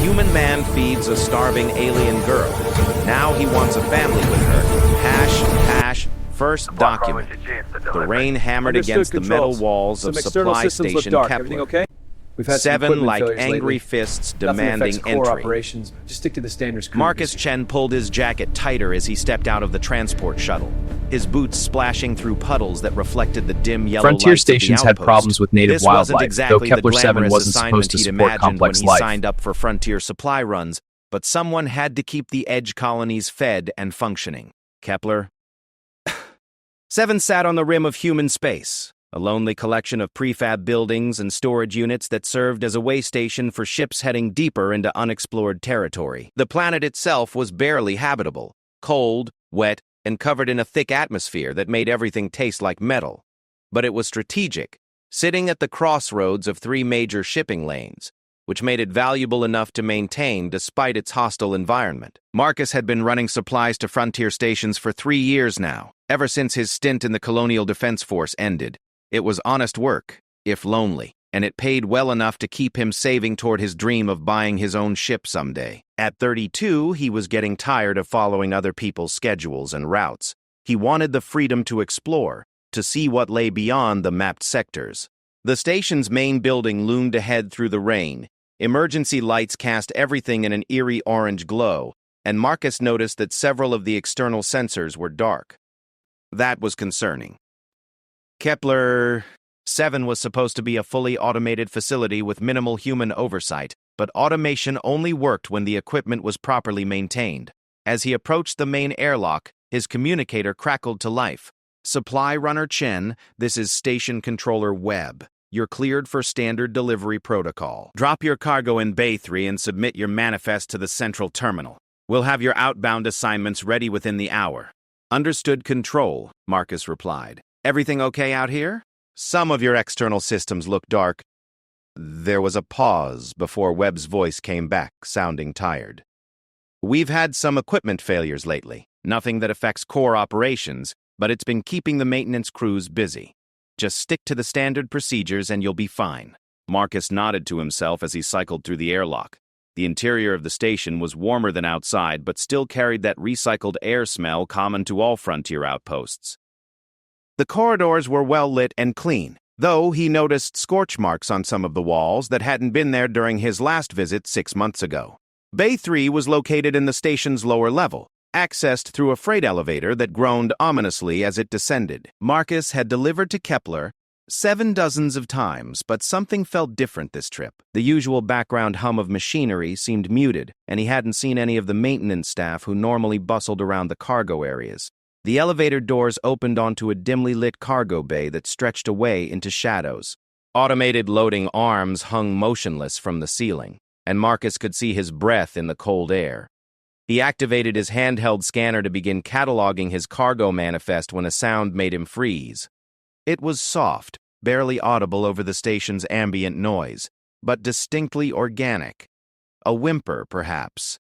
human man feeds a starving alien girl. Now he wants a family with her. Hash, first document. The rain hammered against the metal walls of supply station Kepler. Everything okay? We've had Seven like failures angry lately. fists Nothing demanding affects core entry. operations. Just stick to the standards. Marcus Chen pulled his jacket tighter as he stepped out of the transport shuttle, his boots splashing through puddles that reflected the dim yellow Frontier lights of the stations had outpost. problems with native This wasn't wildlife, exactly though Kepler the 7 glamorous wasn't assignment supposed to he'd support imagined complex when he life. signed up for Frontier supply runs, but someone had to keep the edge colonies fed and functioning. Kepler 7 sat on the rim of human space, a lonely collection of prefab buildings and storage units that served as a way station for ships heading deeper into unexplored territory. The planet itself was barely habitable, cold, wet, and covered in a thick atmosphere that made everything taste like metal. But it was strategic, sitting at the crossroads of 3 major shipping lanes, which made it valuable enough to maintain despite its hostile environment. Marcus had been running supplies to frontier stations for 3 years now, ever since his stint in the Colonial Defense Force ended. It was honest work, if lonely, and it paid well enough to keep him saving toward his dream of buying his own ship someday. At 32, he was getting tired of following other people's schedules and routes. He wanted the freedom to explore, to see what lay beyond the mapped sectors. The station's main building loomed ahead through the rain. Emergency lights cast everything in an eerie orange glow, and Marcus noticed that several of the external sensors were dark. That was concerning. Kepler 7 was supposed to be a fully automated facility with minimal human oversight, but automation only worked when the equipment was properly maintained. As he approached the main airlock, his communicator crackled to life. Supply Runner Chen, this is Station Controller Webb. You're cleared for standard delivery protocol. Drop your cargo in Bay 3 and submit your manifest to the central terminal. We'll have your outbound assignments ready within the hour. Understood, Control, Marcus replied. Everything okay out here? Some of your external systems look dark. There was a pause before Webb's voice came back, sounding tired. We've had some equipment failures lately. Nothing that affects core operations, but it's been keeping the maintenance crews busy. Just stick to the standard procedures and you'll be fine. Marcus nodded to himself as he cycled through the airlock. The interior of the station was warmer than outside, but still carried that recycled air smell common to all frontier outposts. The corridors were well lit and clean, though he noticed scorch marks on some of the walls that hadn't been there during his last visit 6 months ago. Bay 3 was located in the station's lower level, accessed through a freight elevator that groaned ominously as it descended. Marcus had delivered to Kepler 7 dozens of times, but something felt different this trip. The usual background hum of machinery seemed muted, and he hadn't seen any of the maintenance staff who normally bustled around the cargo areas. The elevator doors opened onto a dimly lit cargo bay that stretched away into shadows. Automated loading arms hung motionless from the ceiling, and Marcus could see his breath in the cold air. He activated his handheld scanner to begin cataloging his cargo manifest when a sound made him freeze. It was soft, barely audible over the station's ambient noise, but distinctly organic. A whimper, perhaps,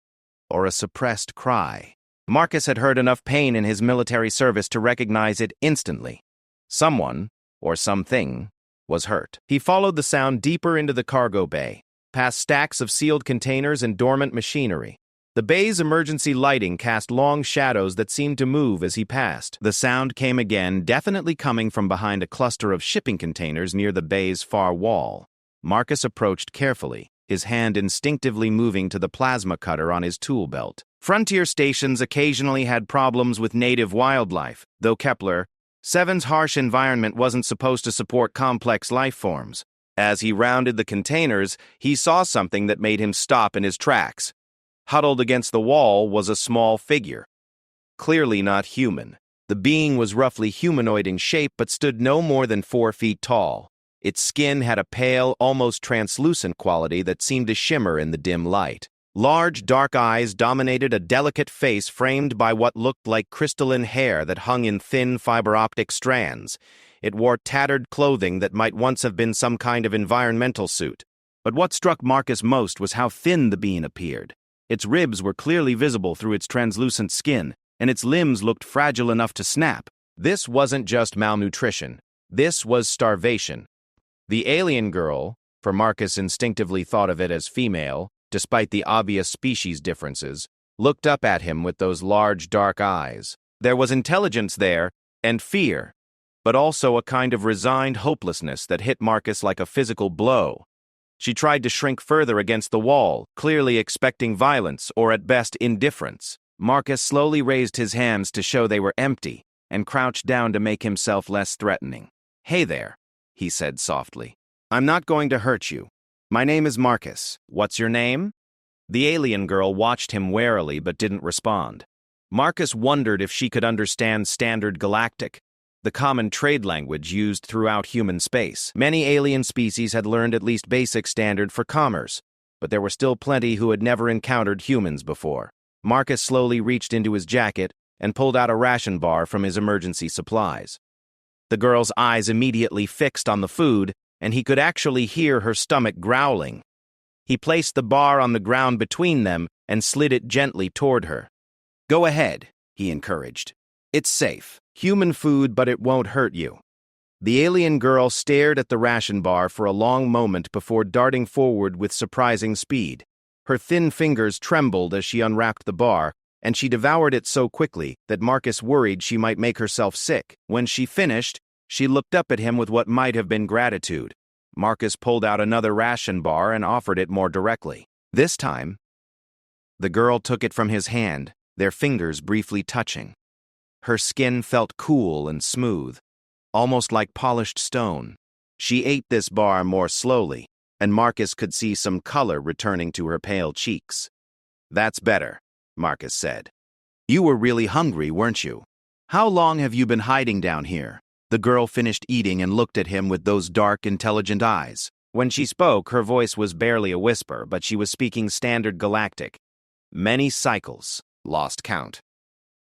or a suppressed cry. Marcus had heard enough pain in his military service to recognize it instantly. Someone, or something, was hurt. He followed the sound deeper into the cargo bay, past stacks of sealed containers and dormant machinery. The bay's emergency lighting cast long shadows that seemed to move as he passed. The sound came again, definitely coming from behind a cluster of shipping containers near the bay's far wall. Marcus approached carefully, his hand instinctively moving to the plasma cutter on his tool belt. Frontier stations occasionally had problems with native wildlife, though Kepler 7's harsh environment wasn't supposed to support complex life forms. As he rounded the containers, he saw something that made him stop in his tracks. Huddled against the wall was a small figure. Clearly not human. The being was roughly humanoid in shape but stood no more than 4 feet tall. Its skin had a pale, almost translucent quality that seemed to shimmer in the dim light. Large, dark eyes dominated a delicate face framed by what looked like crystalline hair that hung in thin fiber-optic strands. It wore tattered clothing that might once have been some kind of environmental suit. But what struck Marcus most was how thin the being appeared. Its ribs were clearly visible through its translucent skin, and its limbs looked fragile enough to snap. This wasn't just malnutrition. This was starvation. The alien girl, for Marcus instinctively thought of it as female, despite the obvious species differences, looked up at him with those large, dark eyes. There was intelligence there, and fear, but also a kind of resigned hopelessness that hit Marcus like a physical blow. She tried to shrink further against the wall, clearly expecting violence or at best indifference. Marcus slowly raised his hands to show they were empty and crouched down to make himself less threatening. "Hey there," he said softly. "I'm not going to hurt you. My name is Marcus. What's your name?" The alien girl watched him warily but didn't respond. Marcus wondered if she could understand Standard Galactic, the common trade language used throughout human space. Many alien species had learned at least basic Standard for commerce, but there were still plenty who had never encountered humans before. Marcus slowly reached into his jacket and pulled out a ration bar from his emergency supplies. The girl's eyes immediately fixed on the food, and he could actually hear her stomach growling. He placed the bar on the ground between them and slid it gently toward her. "Go ahead," he encouraged. "It's safe. Human food, but it won't hurt you." The alien girl stared at the ration bar for a long moment before darting forward with surprising speed. Her thin fingers trembled as she unwrapped the bar, and she devoured it so quickly that Marcus worried she might make herself sick. When she finished, she looked up at him with what might have been gratitude. Marcus pulled out another ration bar and offered it more directly. This time, the girl took it from his hand, their fingers briefly touching. Her skin felt cool and smooth, almost like polished stone. She ate this bar more slowly, and Marcus could see some color returning to her pale cheeks. "That's better," Marcus said. "You were really hungry, weren't you? How long have you been hiding down here?" The girl finished eating and looked at him with those dark, intelligent eyes. When she spoke, her voice was barely a whisper, but she was speaking Standard Galactic. "Many cycles, lost count.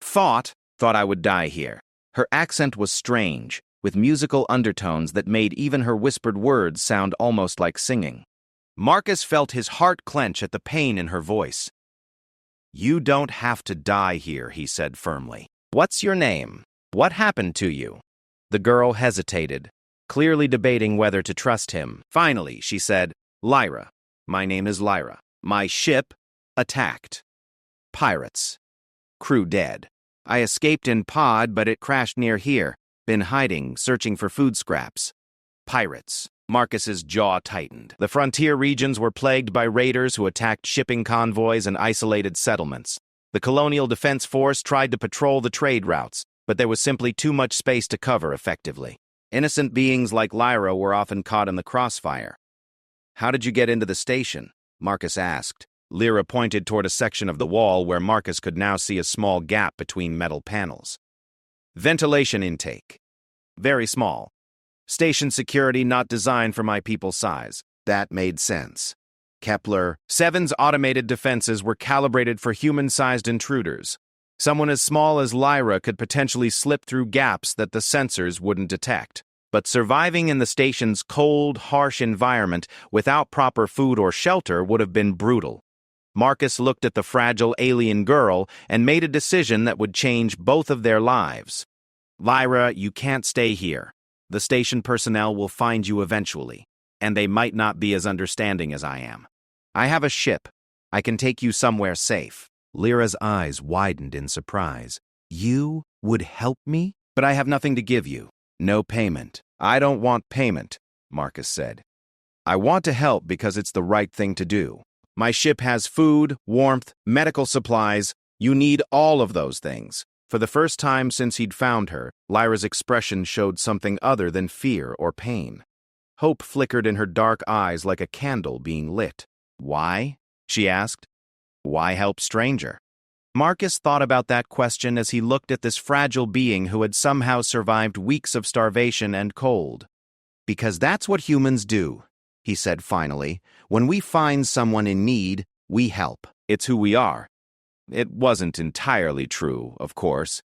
Thought I would die here." Her accent was strange, with musical undertones that made even her whispered words sound almost like singing. Marcus felt his heart clench at the pain in her voice. "You don't have to die here," he said firmly. "What's your name? What happened to you?" The girl hesitated, clearly debating whether to trust him. Finally, she said, "Lyra. My name is Lyra. My ship attacked. Pirates. Crew dead. I escaped in pod, but it crashed near here. Been hiding, searching for food scraps. Pirates." Marcus's jaw tightened. The frontier regions were plagued by raiders who attacked shipping convoys and isolated settlements. The Colonial Defense Force tried to patrol the trade routes, but there was simply too much space to cover effectively. Innocent beings like Lyra were often caught in the crossfire. "How did you get into the station?" Marcus asked. Lyra pointed toward a section of the wall where Marcus could now see a small gap between metal panels. "Ventilation intake. Very small. Station security not designed for my people's size." That made sense. Kepler-7's automated defenses were calibrated for human-sized intruders. Someone as small as Lyra could potentially slip through gaps that the sensors wouldn't detect. But surviving in the station's cold, harsh environment without proper food or shelter would have been brutal. Marcus looked at the fragile alien girl and made a decision that would change both of their lives. "Lyra, you can't stay here. The station personnel will find you eventually, and they might not be as understanding as I am. I have a ship. I can take you somewhere safe." Lyra's eyes widened in surprise. "You would help me? But I have nothing to give you. No payment." "I don't want payment," Marcus said. "I want to help because it's the right thing to do. My ship has food, warmth, medical supplies. You need all of those things." For the first time since he'd found her, Lyra's expression showed something other than fear or pain. Hope flickered in her dark eyes like a candle being lit. "Why?" she asked. "Why help stranger?" Marcus thought about that question as he looked at this fragile being who had somehow survived weeks of starvation and cold. "Because that's what humans do," he said finally. "When we find someone in need, we help. It's who we are." It wasn't entirely true, of course.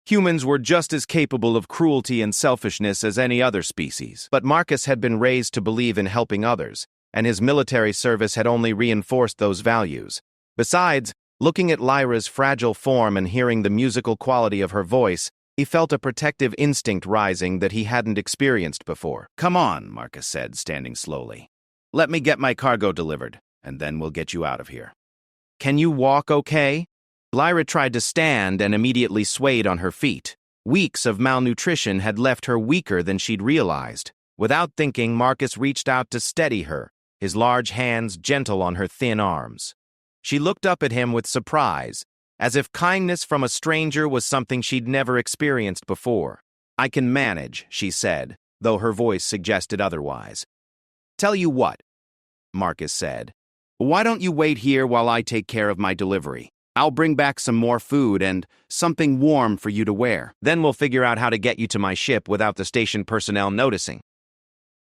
Humans were just as capable of cruelty and selfishness as any other species. But Marcus had been raised to believe in helping others, and his military service had only reinforced those values. Besides, looking at Lyra's fragile form and hearing the musical quality of her voice, he felt a protective instinct rising that he hadn't experienced before. "Come on," Marcus said, standing slowly. "Let me get my cargo delivered. and then we'll get you out of here. Can you walk okay? Lyra tried to stand and immediately swayed on her feet. Weeks of malnutrition had left her weaker than she'd realized. Without thinking, Marcus reached out to steady her, his large hands gentle on her thin arms. She looked up at him with surprise, as if kindness from a stranger was something she'd never experienced before. "I can manage," she said, though her voice suggested otherwise. "Tell you what," Marcus said. "Why don't you wait here while I take care of my delivery? I'll bring back some more food and something warm for you to wear. Then we'll figure out how to get you to my ship without the station personnel noticing."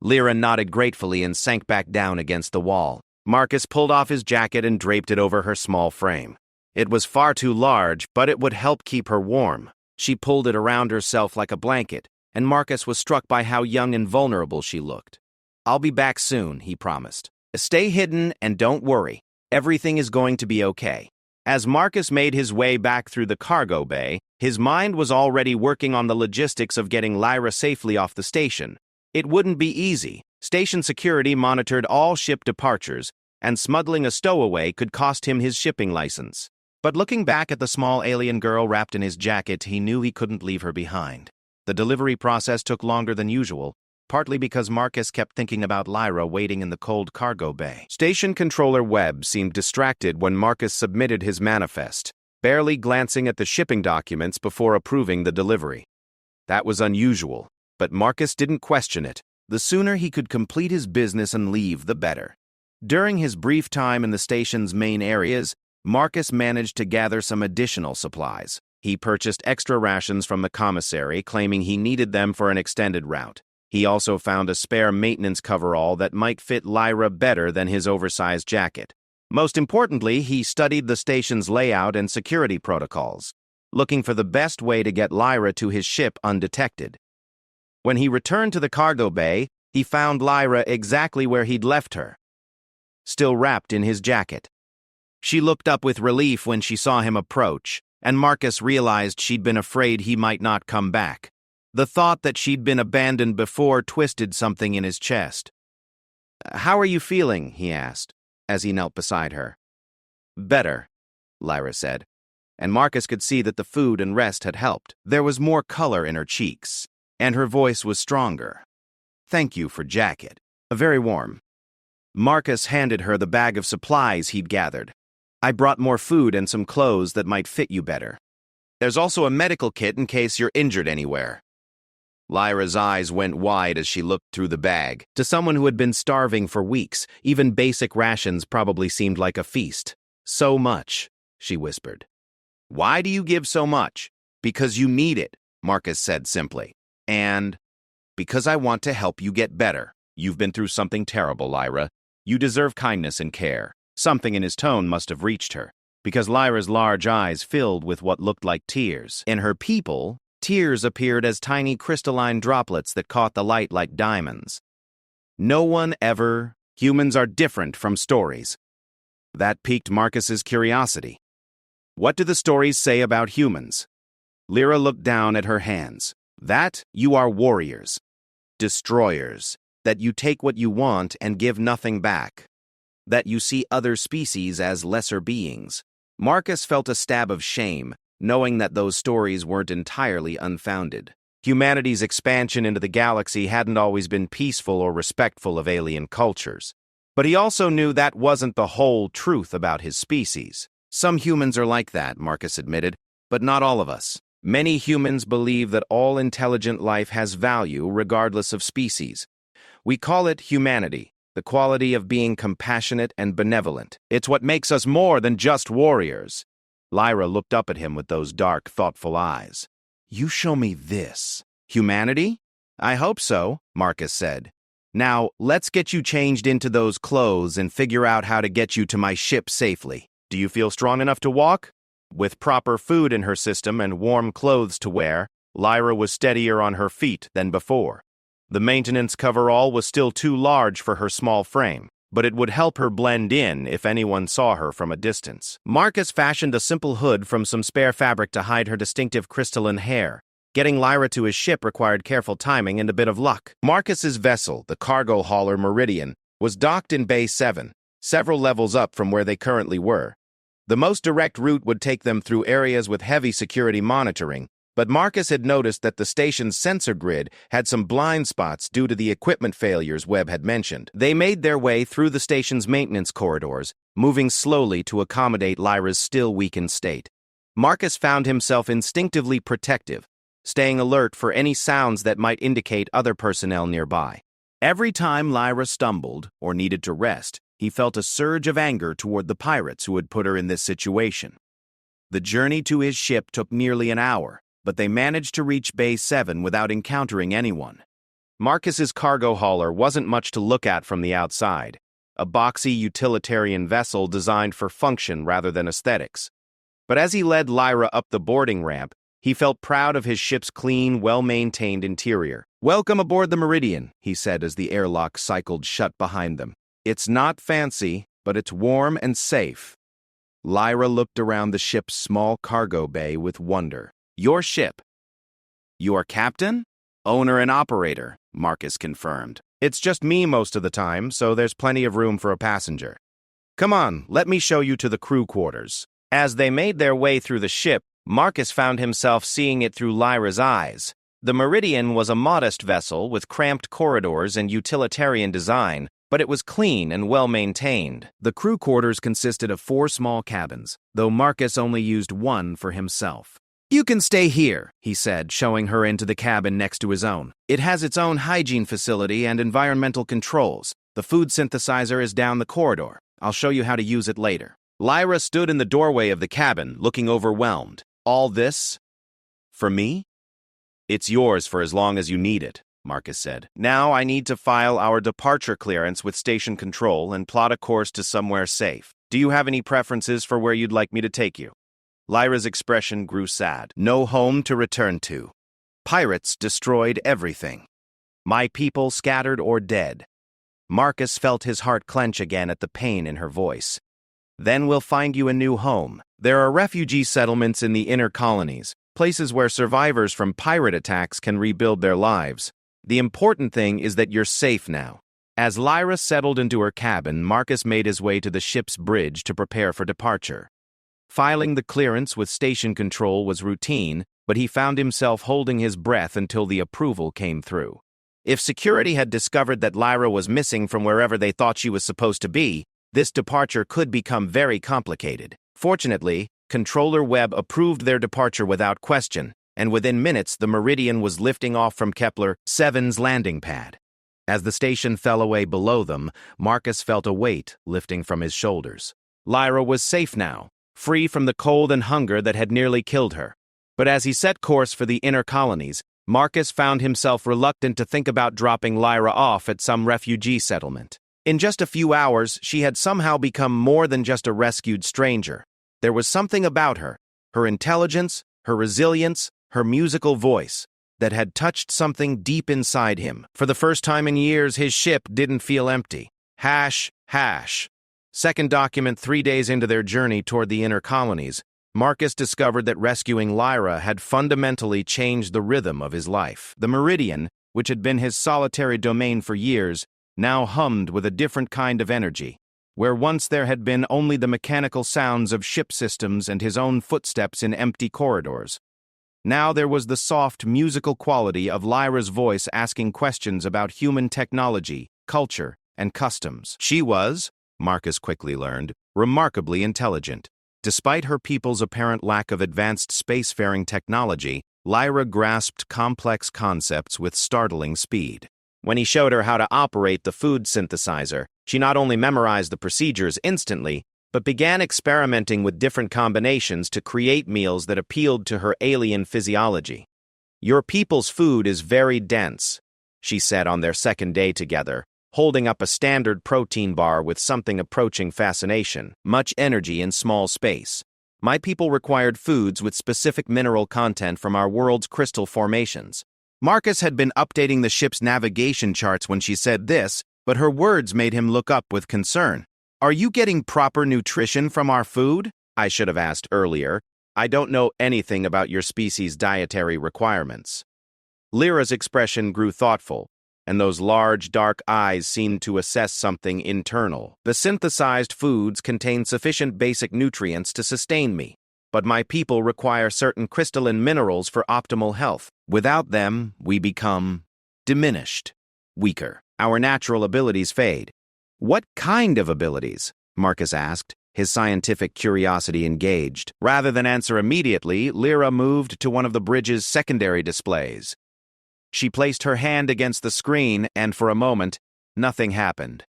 Lyra nodded gratefully and sank back down against the wall. Marcus pulled off his jacket and draped it over her small frame. It was far too large, but it would help keep her warm. She pulled it around herself like a blanket, and Marcus was struck by how young and vulnerable she looked. "I'll be back soon," he promised. "Stay hidden and don't worry. Everything is going to be okay." As Marcus made his way back through the cargo bay, his mind was already working on the logistics of getting Lyra safely off the station. It wouldn't be easy. Station security monitored all ship departures, and smuggling a stowaway could cost him his shipping license. But looking back at the small alien girl wrapped in his jacket, he knew he couldn't leave her behind. The delivery process took longer than usual, partly because Marcus kept thinking about Lyra waiting in the cold cargo bay. Station Controller Webb seemed distracted when Marcus submitted his manifest, barely glancing at the shipping documents before approving the delivery. That was unusual, but Marcus didn't question it. The sooner he could complete his business and leave, the better. During his brief time in the station's main areas, Marcus managed to gather some additional supplies. He purchased extra rations from the commissary, claiming he needed them for an extended route. He also found a spare maintenance coverall that might fit Lyra better than his oversized jacket. Most importantly, he studied the station's layout and security protocols, looking for the best way to get Lyra to his ship undetected. When he returned to the cargo bay, he found Lyra exactly where he'd left her, still wrapped in his jacket. She looked up with relief when she saw him approach, and Marcus realized she'd been afraid he might not come back. The thought that she'd been abandoned before twisted something in his chest. "How are you feeling?" he asked, as he knelt beside her. "Better," Lyra said, and Marcus could see that the food and rest had helped. There was more color in her cheeks, and her voice was stronger. "Thank you for jacket. Very warm." Marcus handed her the bag of supplies he'd gathered. "I brought more food and some clothes that might fit you better. There's also a medical kit in case you're injured anywhere." Lyra's eyes went wide as she looked through the bag. To someone who had been starving for weeks, even basic rations probably seemed like a feast. "So much," she whispered. "Why do you give so much?" "Because you need it," Marcus said simply. "And because I want to help you get better. You've been through something terrible, Lyra. You deserve kindness and care." Something in his tone must have reached her, because Lyra's large eyes filled with what looked like tears. In her people, tears appeared as tiny crystalline droplets that caught the light like diamonds. No one ever. Humans are different from stories. That piqued Marcus's curiosity. What do the stories say about humans? Lyra looked down at her hands. "That you are warriors. Destroyers. That you take what you want and give nothing back. That you see other species as lesser beings." Marcus felt a stab of shame, knowing that those stories weren't entirely unfounded. Humanity's expansion into the galaxy hadn't always been peaceful or respectful of alien cultures. But he also knew that wasn't the whole truth about his species. "Some humans are like that," Marcus admitted, "but not all of us. Many humans believe that all intelligent life has value regardless of species. We call it humanity. The quality of being compassionate and benevolent. It's what makes us more than just warriors." Lyra looked up at him with those dark, thoughtful eyes. "You show me this. Humanity?" "I hope so," Marcus said. "Now, let's get you changed into those clothes and figure out how to get you to my ship safely. Do you feel strong enough to walk?" With proper food in her system and warm clothes to wear, Lyra was steadier on her feet than before. The maintenance coverall was still too large for her small frame, but it would help her blend in if anyone saw her from a distance. Marcus fashioned a simple hood from some spare fabric to hide her distinctive crystalline hair. Getting Lyra to his ship required careful timing and a bit of luck. Marcus's vessel, the cargo hauler Meridian, was docked in Bay 7, several levels up from where they currently were. The most direct route would take them through areas with heavy security monitoring, but Marcus had noticed that the station's sensor grid had some blind spots due to the equipment failures Webb had mentioned. They made their way through the station's maintenance corridors, moving slowly to accommodate Lyra's still weakened state. Marcus found himself instinctively protective, staying alert for any sounds that might indicate other personnel nearby. Every time Lyra stumbled or needed to rest, he felt a surge of anger toward the pirates who had put her in this situation. The journey to his ship took nearly an hour, but they managed to reach Bay 7 without encountering anyone. Marcus's cargo hauler wasn't much to look at from the outside, a boxy utilitarian vessel designed for function rather than aesthetics. But as he led Lyra up the boarding ramp, he felt proud of his ship's clean, well-maintained interior. "Welcome aboard the Meridian," he said as the airlock cycled shut behind them. "It's not fancy, but it's warm and safe." Lyra looked around the ship's small cargo bay with wonder. "Your ship." "Your captain?" "Owner and operator," Marcus confirmed. "It's just me most of the time, so there's plenty of room for a passenger. Come on, let me show you to the crew quarters." As they made their way through the ship, Marcus found himself seeing it through Lyra's eyes. The Meridian was a modest vessel with cramped corridors and utilitarian design, but it was clean and well-maintained. The crew quarters consisted of 4 small cabins, though Marcus only used one for himself. "You can stay here," he said, showing her into the cabin next to his own. "It has its own hygiene facility and environmental controls. The food synthesizer is down the corridor. I'll show you how to use it later." Lyra stood in the doorway of the cabin, looking overwhelmed. "All this? For me?" "It's yours for as long as you need it," Marcus said. "Now I need to file our departure clearance with station control and plot a course to somewhere safe. Do you have any preferences for where you'd like me to take you?" Lyra's expression grew sad. "No home to return to. Pirates destroyed everything. My people scattered or dead." Marcus felt his heart clench again at the pain in her voice. "Then we'll find you a new home. There are refugee settlements in the inner colonies, places where survivors from pirate attacks can rebuild their lives. The important thing is that you're safe now." As Lyra settled into her cabin, Marcus made his way to the ship's bridge to prepare for departure. Filing the clearance with station control was routine, but he found himself holding his breath until the approval came through. If security had discovered that Lyra was missing from wherever they thought she was supposed to be, this departure could become very complicated. Fortunately, Controller Webb approved their departure without question, and within minutes the Meridian was lifting off from Kepler 7's landing pad. As the station fell away below them, Marcus felt a weight lifting from his shoulders. Lyra was safe now, free from the cold and hunger that had nearly killed her. But as he set course for the inner colonies, Marcus found himself reluctant to think about dropping Lyra off at some refugee settlement. In just a few hours, she had somehow become more than just a rescued stranger. There was something about her, her intelligence, her resilience, her musical voice, that had touched something deep inside him. For the first time in years, his ship didn't feel empty. Hash. Second document 3 days into their journey toward the inner colonies, Marcus discovered that rescuing Lyra had fundamentally changed the rhythm of his life. The Meridian, which had been his solitary domain for years, now hummed with a different kind of energy. Where once there had been only the mechanical sounds of ship systems and his own footsteps in empty corridors, now there was the soft, musical quality of Lyra's voice asking questions about human technology, culture, and customs. She was, Marcus quickly learned, remarkably intelligent. Despite her people's apparent lack of advanced spacefaring technology, Lyra grasped complex concepts with startling speed. When he showed her how to operate the food synthesizer, she not only memorized the procedures instantly, but began experimenting with different combinations to create meals that appealed to her alien physiology. "Your people's food is very dense," she said on their second day together, holding up a standard protein bar with something approaching fascination. "Much energy in small space. My people required foods with specific mineral content from our world's crystal formations." Marcus had been updating the ship's navigation charts when she said this, but her words made him look up with concern. "Are you getting proper nutrition from our food?" "I should have asked earlier. I don't know anything about your species' dietary requirements." Lyra's expression grew thoughtful. and those large, dark eyes seemed to assess something internal. The synthesized foods contain sufficient basic nutrients to sustain me, but my people require certain crystalline minerals for optimal health. Without them, we become diminished, weaker. Our natural abilities fade. What kind of abilities? Marcus asked, his scientific curiosity engaged. Rather than answer immediately, Lyra moved to one of the bridge's secondary displays. She placed her hand against the screen, and for a moment, nothing happened.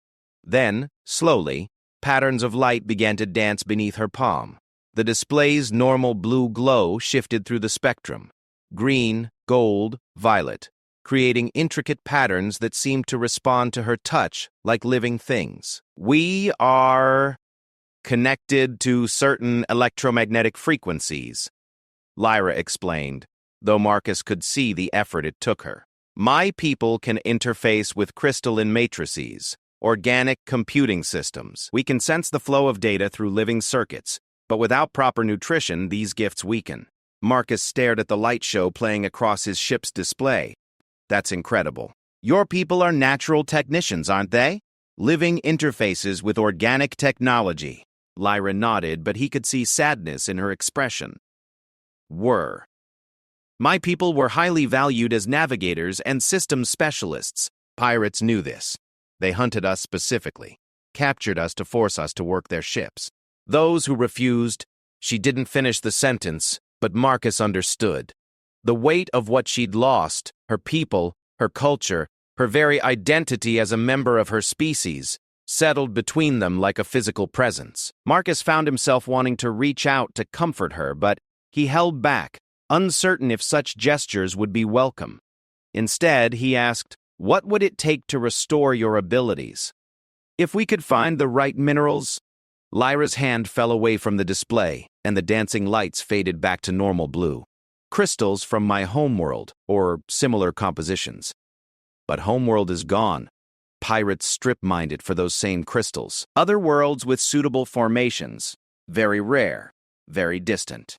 Then, slowly, patterns of light began to dance beneath her palm. The display's normal blue glow shifted through the spectrum. Green, gold, violet, creating intricate patterns that seemed to respond to her touch like living things. We are connected to certain electromagnetic frequencies, Lyra explained, though Marcus could see the effort it took her. My people can interface with crystalline matrices, organic computing systems. We can sense the flow of data through living circuits, but without proper nutrition, these gifts weaken. Marcus stared at the light show playing across his ship's display. That's incredible. Your people are natural technicians, aren't they? Living interfaces with organic technology. Lyra nodded, but he could see sadness in her expression. My people were highly valued as navigators and systems specialists. Pirates knew this. They hunted us specifically, captured us to force us to work their ships. Those who refused, she didn't finish the sentence, but Marcus understood. The weight of what she'd lost, her people, her culture, her very identity as a member of her species, settled between them like a physical presence. Marcus found himself wanting to reach out to comfort her, but he held back, uncertain if such gestures would be welcome. Instead, he asked, "What would it take to restore your abilities?" "If we could find the right minerals." Lyra's hand fell away from the display, and the dancing lights faded back to normal blue. "Crystals from my homeworld, or similar compositions." But homeworld is gone. Pirates strip-mined it for those same crystals. Other worlds with suitable formations. Very rare. Very distant.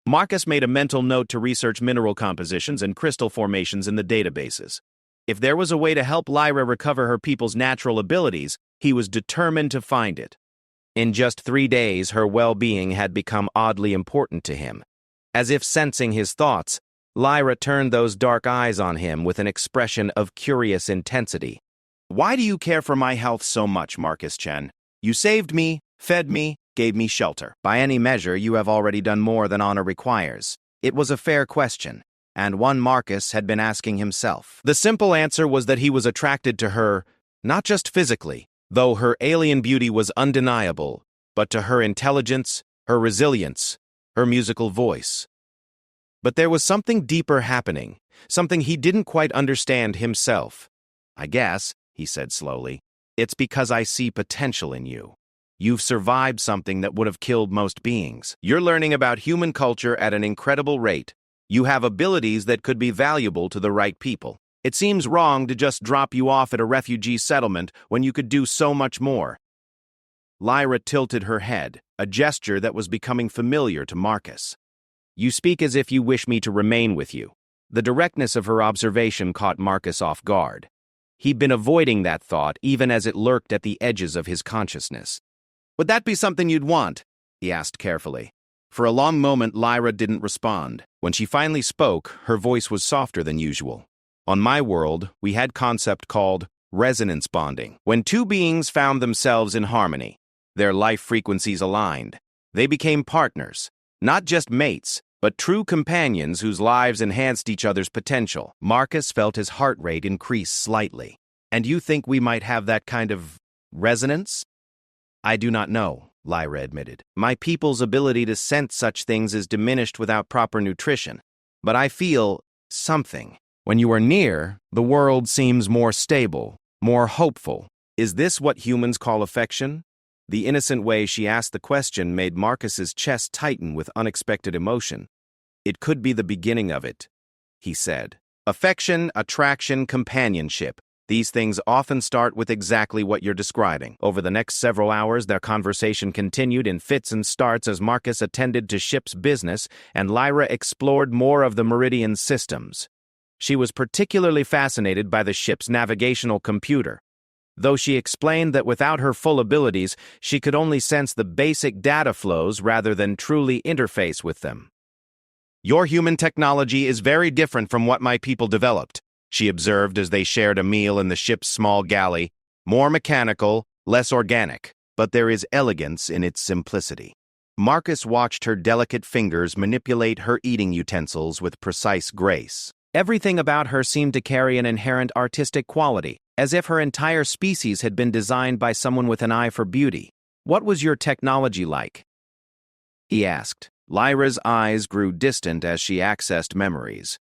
Marcus made a mental note to research mineral compositions and crystal formations in the databases. If there was a way to help Lyra recover her people's natural abilities, he was determined to find it. In just 3 days, her well-being had become oddly important to him. As if sensing his thoughts, Lyra turned those dark eyes on him with an expression of curious intensity. "Why do you care for my health so much, Marcus Chen? You saved me, fed me, gave me shelter. By any measure, you have already done more than honor requires." It was a fair question, and one Marcus had been asking himself. The simple answer was that he was attracted to her, not just physically, though her alien beauty was undeniable, but to her intelligence, her resilience, her musical voice. But there was something deeper happening, something he didn't quite understand himself. "I guess," he said slowly, "it's because I see potential in you. You've survived something that would have killed most beings. You're learning about human culture at an incredible rate. You have abilities that could be valuable to the right people. It seems wrong to just drop you off at a refugee settlement when you could do so much more." Lyra tilted her head, a gesture that was becoming familiar to Marcus. "You speak as if you wish me to remain with you." The directness of her observation caught Marcus off guard. He'd been avoiding that thought even as it lurked at the edges of his consciousness. "Would that be something you'd want?" he asked carefully. For a long moment, Lyra didn't respond. When she finally spoke, her voice was softer than usual. "On my world, we had a concept called resonance bonding. When two beings found themselves in harmony, their life frequencies aligned, they became partners, not just mates, but true companions whose lives enhanced each other's potential." Marcus felt his heart rate increase slightly. "And you think we might have that kind of resonance?" "I do not know," Lyra admitted. "My people's ability to sense such things is diminished without proper nutrition. But I feel something. When you are near, the world seems more stable, more hopeful. Is this what humans call affection?" The innocent way she asked the question made Marcus's chest tighten with unexpected emotion. "It could be the beginning of it," he said. "Affection, attraction, companionship. These things often start with exactly what you're describing." Over the next several hours, their conversation continued in fits and starts as Marcus attended to ship's business and Lyra explored more of the Meridian systems. She was particularly fascinated by the ship's navigational computer, though she explained that without her full abilities, she could only sense the basic data flows rather than truly interface with them. "Your human technology is very different from what my people developed," she observed as they shared a meal in the ship's small galley. "More mechanical, less organic, but there is elegance in its simplicity." Marcus watched her delicate fingers manipulate her eating utensils with precise grace. Everything about her seemed to carry an inherent artistic quality, as if her entire species had been designed by someone with an eye for beauty. "What was your technology like?" he asked. Lyra's eyes grew distant as she accessed memories.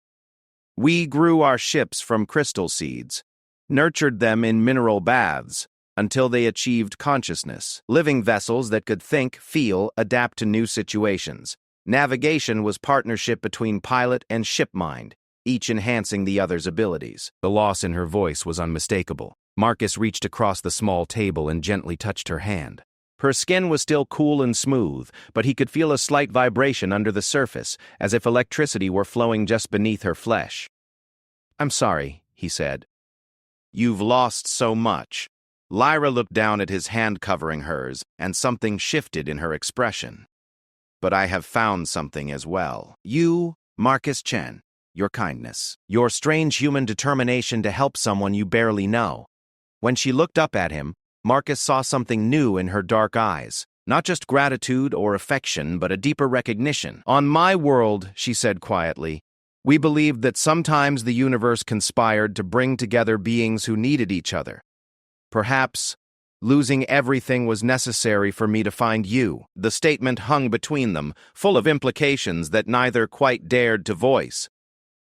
"We grew our ships from crystal seeds, nurtured them in mineral baths, until they achieved consciousness, living vessels that could think, feel, adapt to new situations. Navigation was partnership between pilot and ship mind, each enhancing the other's abilities." The loss in her voice was unmistakable. Marcus reached across the small table and gently touched her hand. Her skin was still cool and smooth, but he could feel a slight vibration under the surface, as if electricity were flowing just beneath her flesh. "I'm sorry," he said. "You've lost so much." Lyra looked down at his hand covering hers, and something shifted in her expression. "But I have found something as well. You, Marcus Chen. Your kindness, your strange human determination to help someone you barely know." When she looked up at him, Marcus saw something new in her dark eyes. Not just gratitude or affection, but a deeper recognition. "On my world," she said quietly, "we believed that sometimes the universe conspired to bring together beings who needed each other. Perhaps losing everything was necessary for me to find you." The statement hung between them, full of implications that neither quite dared to voice.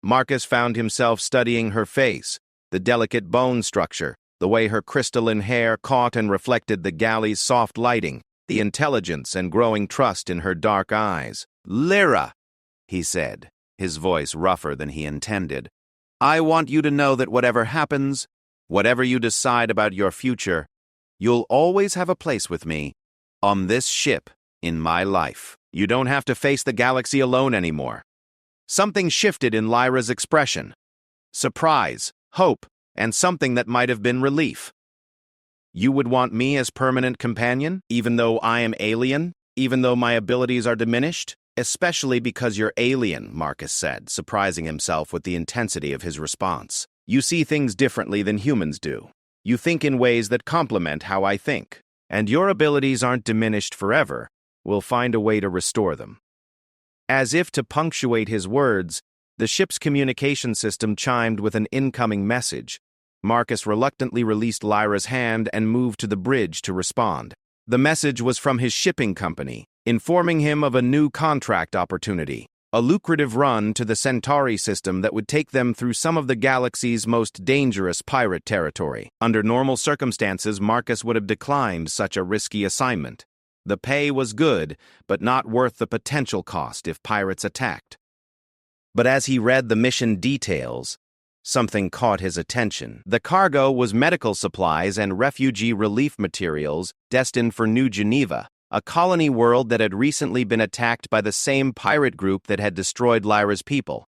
Marcus found himself studying her face, the delicate bone structure, the way her crystalline hair caught and reflected the galley's soft lighting, the intelligence and growing trust in her dark eyes. "Lyra," he said, his voice rougher than he intended, "I want you to know that whatever happens, whatever you decide about your future, you'll always have a place with me, on this ship, in my life. You don't have to face the galaxy alone anymore." Something shifted in Lyra's expression. Surprise, hope, and something that might have been relief. "You would want me as permanent companion, even though I am alien, even though my abilities are diminished?" "Especially because you're alien," Marcus said, surprising himself with the intensity of his response. "You see things differently than humans do. You think in ways that complement how I think. And your abilities aren't diminished forever. We'll find a way to restore them." As if to punctuate his words, the ship's communication system chimed with an incoming message. Marcus reluctantly released Lyra's hand and moved to the bridge to respond. The message was from his shipping company, informing him of a new contract opportunity, a lucrative run to the Centauri system that would take them through some of the galaxy's most dangerous pirate territory. Under normal circumstances, Marcus would have declined such a risky assignment. The pay was good, but not worth the potential cost if pirates attacked. But as he read the mission details, something caught his attention. The cargo was medical supplies and refugee relief materials destined for New Geneva, a colony world that had recently been attacked by the same pirate group that had destroyed Lyra's people.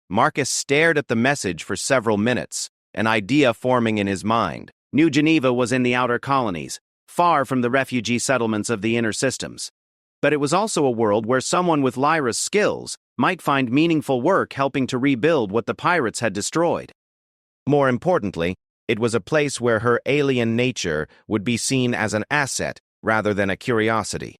Marcus stared at the message for several minutes, an idea forming in his mind. New Geneva was in the outer colonies, far from the refugee settlements of the inner systems. But it was also a world where someone with Lyra's skills might find meaningful work helping to rebuild what the pirates had destroyed. More importantly, it was a place where her alien nature would be seen as an asset rather than a curiosity.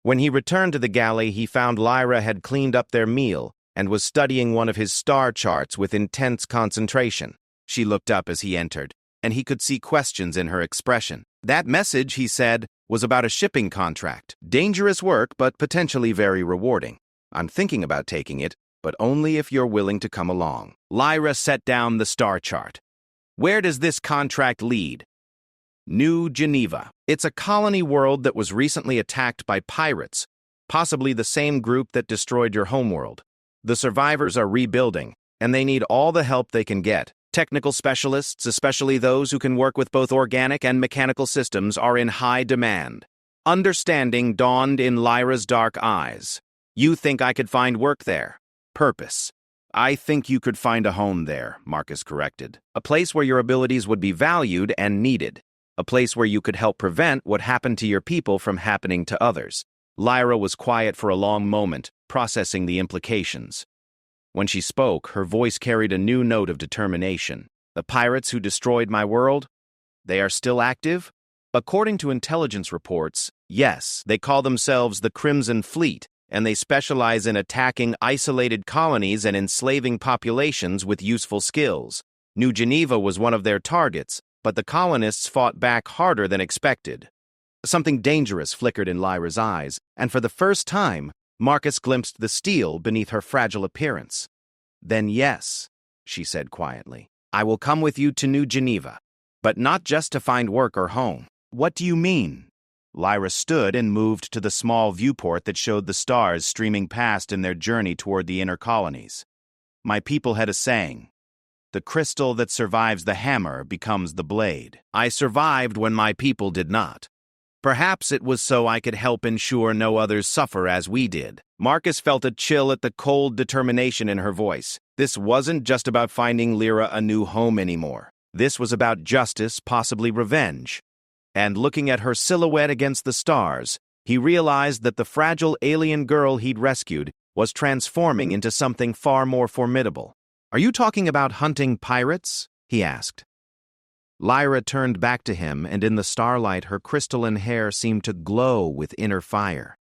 When he returned to the galley, he found Lyra had cleaned up their meal and was studying one of his star charts with intense concentration. She looked up as he entered, and he could see questions in her expression. That message, he said, was about a shipping contract. "Dangerous work, but potentially very rewarding. I'm thinking about taking it, but only if you're willing to come along." Lyra set down the star chart. "Where does this contract lead?" "New Geneva. It's a colony world that was recently attacked by pirates, possibly the same group that destroyed your homeworld. The survivors are rebuilding, and they need all the help they can get. Technical specialists, especially those who can work with both organic and mechanical systems, are in high demand." Understanding dawned in Lyra's dark eyes. "You think I could find work there?" "Purpose. I think you could find a home there, Marcus corrected. A place where your abilities would be valued and needed. A place where you could help prevent what happened to your people from happening to others. Lyra was quiet for a long moment, processing the implications. When she spoke, her voice carried a new note of determination. The pirates who destroyed my world? They are still active? According to intelligence reports, yes, they call themselves the Crimson Fleet, and they specialize in attacking isolated colonies and enslaving populations with useful skills. New Geneva was one of their targets, but the colonists fought back harder than expected. Something dangerous flickered in Lyra's eyes, and for the first time, Marcus glimpsed the steel beneath her fragile appearance. Then yes, she said quietly, I will come with you to New Geneva, but not just to find work or home. What do you mean? Lyra stood and moved to the small viewport that showed the stars streaming past in their journey toward the inner colonies. My people had a saying, the crystal that survives the hammer becomes the blade. I survived when my people did not. Perhaps it was so I could help ensure no others suffer as we did. Marcus felt a chill at the cold determination in her voice. This wasn't just about finding Lyra a new home anymore. This was about justice, possibly revenge. And looking at her silhouette against the stars, he realized that the fragile alien girl he'd rescued was transforming into something far more formidable. Are you talking about hunting pirates? He asked. Lyra turned back to him, and in the starlight her crystalline hair seemed to glow with inner fire.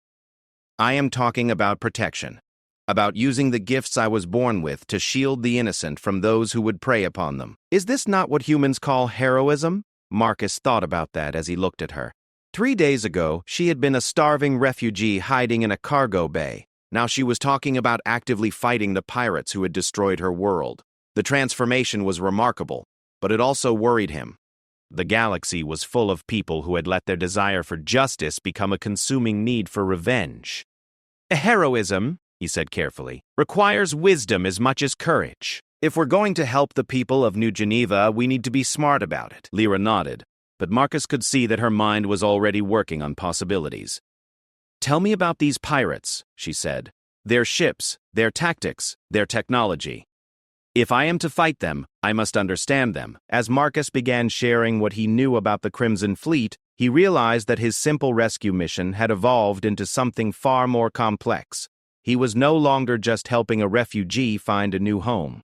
I am talking about protection, about using the gifts I was born with to shield the innocent from those who would prey upon them. Is this not what humans call heroism? Marcus thought about that as he looked at her. 3 days ago, she had been a starving refugee hiding in a cargo bay. Now she was talking about actively fighting the pirates who had destroyed her world. The transformation was remarkable, but it also worried him. The galaxy was full of people who had let their desire for justice become a consuming need for revenge. Heroism, he said carefully, requires wisdom as much as courage. If we're going to help the people of New Geneva, we need to be smart about it. Lyra nodded, but Marcus could see that her mind was already working on possibilities. Tell me about these pirates, she said. Their ships, their tactics, their technology. If I am to fight them, I must understand them. As Marcus began sharing what he knew about the Crimson Fleet, he realized that his simple rescue mission had evolved into something far more complex. He was no longer just helping a refugee find a new home.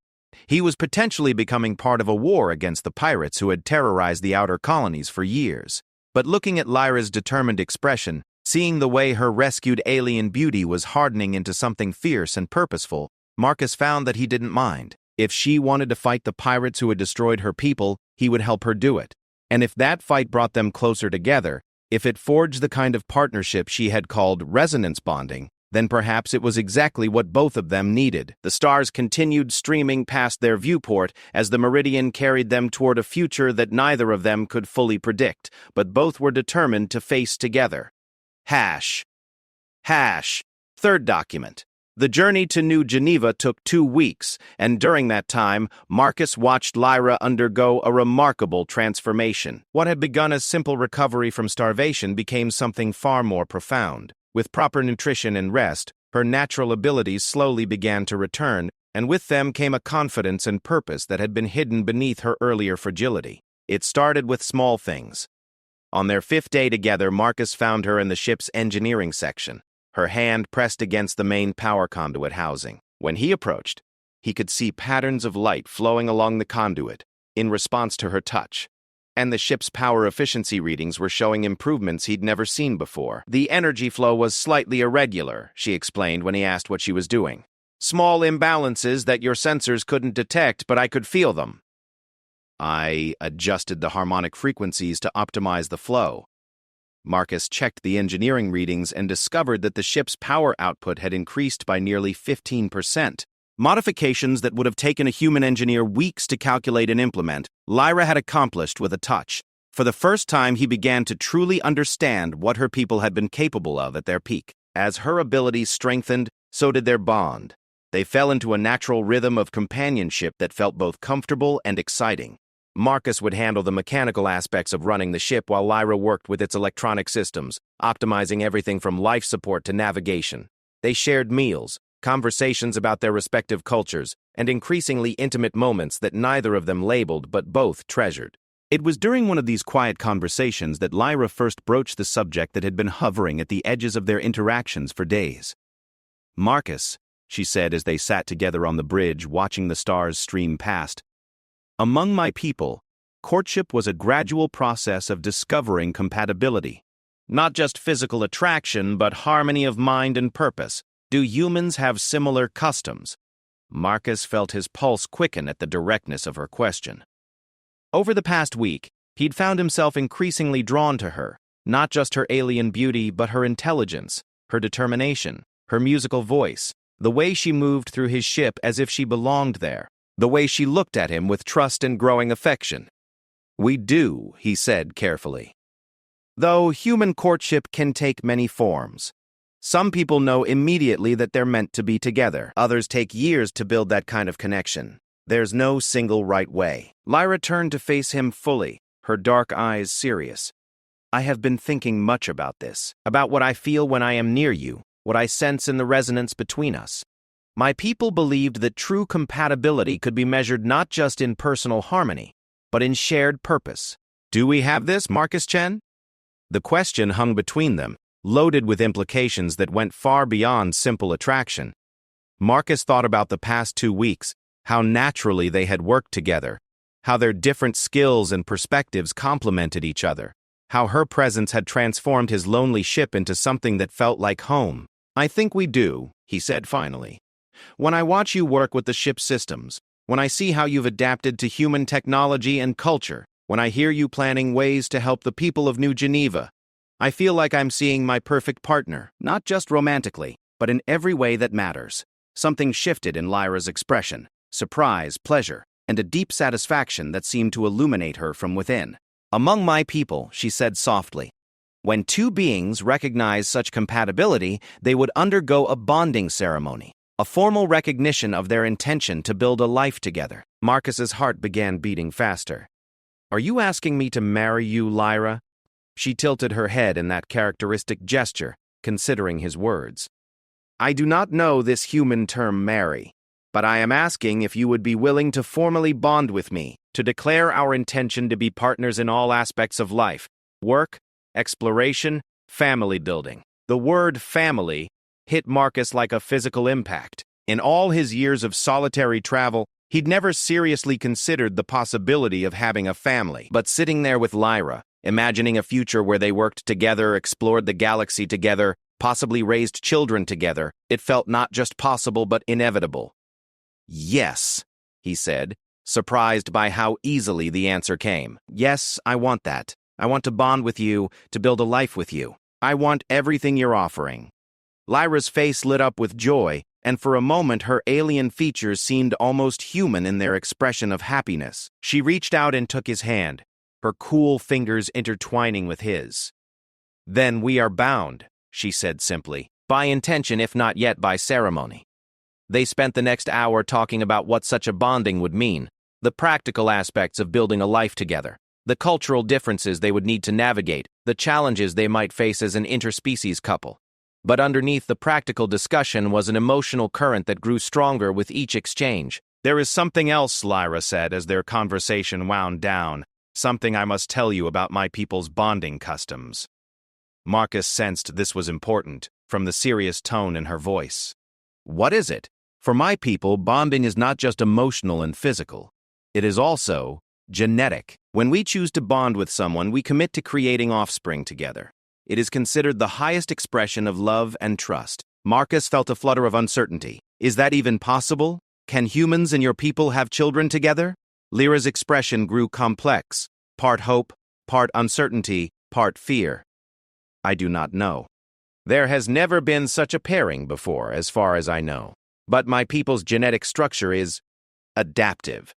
He was potentially becoming part of a war against the pirates who had terrorized the outer colonies for years. But looking at Lyra's determined expression, seeing the way her rescued alien beauty was hardening into something fierce and purposeful, Marcus found that he didn't mind. If she wanted to fight the pirates who had destroyed her people, he would help her do it. And if that fight brought them closer together, if it forged the kind of partnership she had called resonance bonding, then perhaps it was exactly what both of them needed. The stars continued streaming past their viewport as the meridian carried them toward a future that neither of them could fully predict, but both were determined to face together. Hash. Third document. The journey to New Geneva took 2 weeks, and during that time, Marcus watched Lyra undergo a remarkable transformation. What had begun as simple recovery from starvation became something far more profound. With proper nutrition and rest, her natural abilities slowly began to return, and with them came a confidence and purpose that had been hidden beneath her earlier fragility. It started with small things. On their 5th day together, Marcus found her in the ship's engineering section, her hand pressed against the main power conduit housing. When he approached, he could see patterns of light flowing along the conduit in response to her touch. And the ship's power efficiency readings were showing improvements he'd never seen before. The energy flow was slightly irregular, she explained when he asked what she was doing. Small imbalances that your sensors couldn't detect, but I could feel them. I adjusted the harmonic frequencies to optimize the flow. Marcus checked the engineering readings and discovered that the ship's power output had increased by nearly 15%. Modifications that would have taken a human engineer weeks to calculate and implement, Lyra had accomplished with a touch. For the first time, he began to truly understand what her people had been capable of at their peak. As her abilities strengthened, so did their bond. They fell into a natural rhythm of companionship that felt both comfortable and exciting. Marcus would handle the mechanical aspects of running the ship while Lyra worked with its electronic systems, optimizing everything from life support to navigation. They shared meals, conversations about their respective cultures, and increasingly intimate moments that neither of them labeled but both treasured. It was during one of these quiet conversations that Lyra first broached the subject that had been hovering at the edges of their interactions for days. "Marcus," she said as they sat together on the bridge watching the stars stream past, "among my people, courtship was a gradual process of discovering compatibility. Not just physical attraction, but harmony of mind and purpose. Do humans have similar customs?" Marcus felt his pulse quicken at the directness of her question. Over the past week, he'd found himself increasingly drawn to her, not just her alien beauty, but her intelligence, her determination, her musical voice, the way she moved through his ship as if she belonged there, the way she looked at him with trust and growing affection. "We do," he said carefully. "Though human courtship can take many forms. Some people know immediately that they're meant to be together. Others take years to build that kind of connection. There's no single right way." Lyra turned to face him fully, her dark eyes serious. "I have been thinking much about this, about what I feel when I am near you, what I sense in the resonance between us. My people believed that true compatibility could be measured not just in personal harmony, but in shared purpose. Do we have this, Marcus Chen?" The question hung between them, loaded with implications that went far beyond simple attraction. Marcus thought about the past 2 weeks, how naturally they had worked together, how their different skills and perspectives complemented each other, how her presence had transformed his lonely ship into something that felt like home. "I think we do," he said finally. "When I watch you work with the ship's systems, when I see how you've adapted to human technology and culture, when I hear you planning ways to help the people of New Geneva, I feel like I'm seeing my perfect partner, not just romantically, but in every way that matters." Something shifted in Lyra's expression, surprise, pleasure, and a deep satisfaction that seemed to illuminate her from within. "Among my people," she said softly, "when two beings recognize such compatibility, they would undergo a bonding ceremony, a formal recognition of their intention to build a life together." Marcus's heart began beating faster. "Are you asking me to marry you, Lyra?" She tilted her head in that characteristic gesture, considering his words. "I do not know this human term marry, but I am asking if you would be willing to formally bond with me, to declare our intention to be partners in all aspects of life, work, exploration, family building." The word family hit Marcus like a physical impact. In all his years of solitary travel, he'd never seriously considered the possibility of having a family. But sitting there with Lyra, imagining a future where they worked together, explored the galaxy together, possibly raised children together, it felt not just possible but inevitable. "Yes," he said, surprised by how easily the answer came. "Yes, I want that. I want to bond with you, to build a life with you. I want everything you're offering." Lyra's face lit up with joy, and for a moment her alien features seemed almost human in their expression of happiness. She reached out and took his hand, her cool fingers intertwining with his. "Then we are bound," she said simply, "by intention if not yet by ceremony." They spent the next hour talking about what such a bonding would mean, the practical aspects of building a life together, the cultural differences they would need to navigate, the challenges they might face as an interspecies couple. But underneath the practical discussion was an emotional current that grew stronger with each exchange. "There is something else," Lyra said as their conversation wound down, "something I must tell you about my people's bonding customs." Marcus sensed this was important, from the serious tone in her voice. "What is it?" "For my people, bonding is not just emotional and physical. It is also genetic. When we choose to bond with someone, we commit to creating offspring together. It is considered the highest expression of love and trust." Marcus felt a flutter of uncertainty. "Is that even possible? Can humans and your people have children together?" Lyra's expression grew complex, part hope, part uncertainty, part fear. "I do not know. There has never been such a pairing before, as far as I know. But my people's genetic structure is adaptive.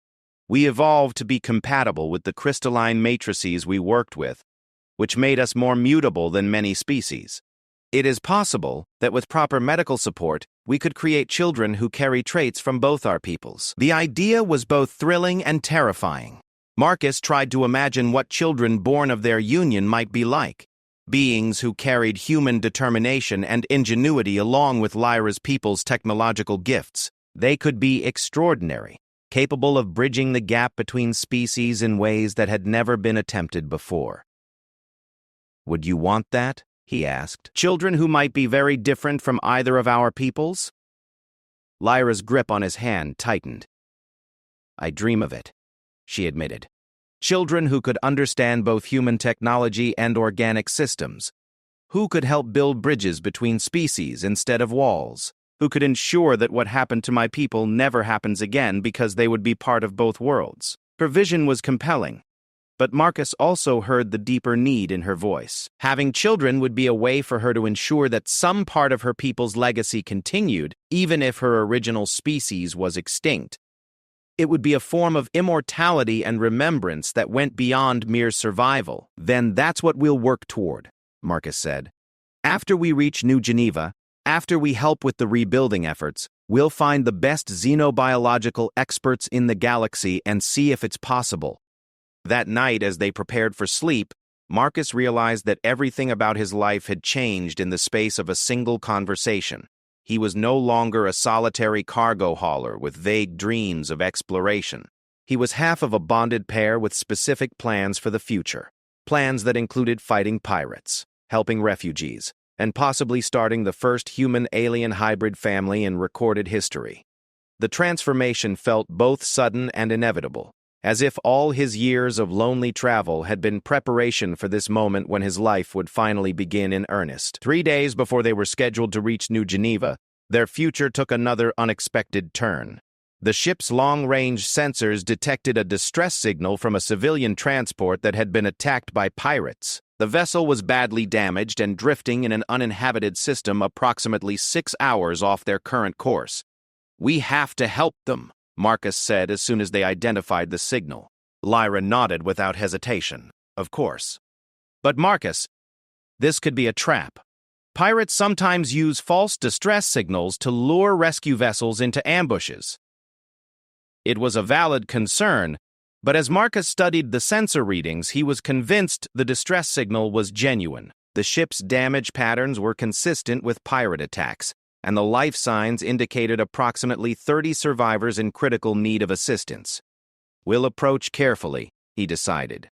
We evolved to be compatible with the crystalline matrices we worked with, which made us more mutable than many species. It is possible that with proper medical support, we could create children who carry traits from both our peoples." The idea was both thrilling and terrifying. Marcus tried to imagine what children born of their union might be like. beings who carried human determination and ingenuity along with Lyra's people's technological gifts. They could be extraordinary, capable of bridging the gap between species in ways that had never been attempted before. "Would you want that?" he asked. "Children who might be very different from either of our peoples?" Lyra's grip on his hand tightened. "I dream of it," she admitted. "Children who could understand both human technology and organic systems, who could help build bridges between species instead of walls, who could ensure that what happened to my people never happens again because they would be part of both worlds." Her vision was compelling, but Marcus also heard the deeper need in her voice. Having children would be a way for her to ensure that some part of her people's legacy continued, even if her original species was extinct. It would be a form of immortality and remembrance that went beyond mere survival. "Then that's what we'll work toward," Marcus said. "After we reach New Geneva, after we help with the rebuilding efforts, we'll find the best xenobiological experts in the galaxy and see if it's possible." That night, as they prepared for sleep, Marcus realized that everything about his life had changed in the space of a single conversation. He was no longer a solitary cargo hauler with vague dreams of exploration. He was half of a bonded pair with specific plans for the future. Plans that included fighting pirates, helping refugees, and possibly starting the first human-alien hybrid family in recorded history. The transformation felt both sudden and inevitable, as if all his years of lonely travel had been preparation for this moment when his life would finally begin in earnest. 3 days before they were scheduled to reach New Geneva, their future took another unexpected turn. The ship's long-range sensors detected a distress signal from a civilian transport that had been attacked by pirates. The vessel was badly damaged and drifting in an uninhabited system approximately 6 hours off their current course. "We have to help them," Marcus said as soon as they identified the signal. Lyra nodded without hesitation. "Of course." "But Marcus, this could be a trap. Pirates sometimes use false distress signals to lure rescue vessels into ambushes." It was a valid concern, but as Marcus studied the sensor readings, he was convinced the distress signal was genuine. The ship's damage patterns were consistent with pirate attacks, and the life signs indicated approximately 30 survivors in critical need of assistance. "We'll approach carefully," he decided.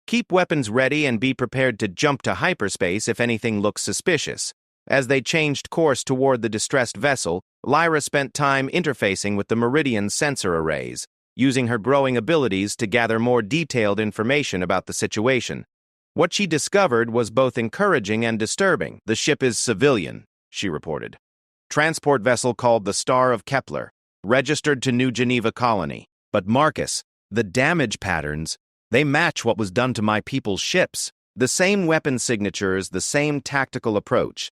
"Keep weapons ready and be prepared to jump to hyperspace if anything looks suspicious." As they changed course toward the distressed vessel, Lyra spent time interfacing with the Meridian sensor arrays, using her growing abilities to gather more detailed information about the situation. What she discovered was both encouraging and disturbing. "The ship is civilian," she reported. "Transport vessel called the Star of Kepler, registered to New Geneva Colony." "But Marcus, the damage patterns, they match what was done to my people's ships. The same weapon signatures, the same tactical approach."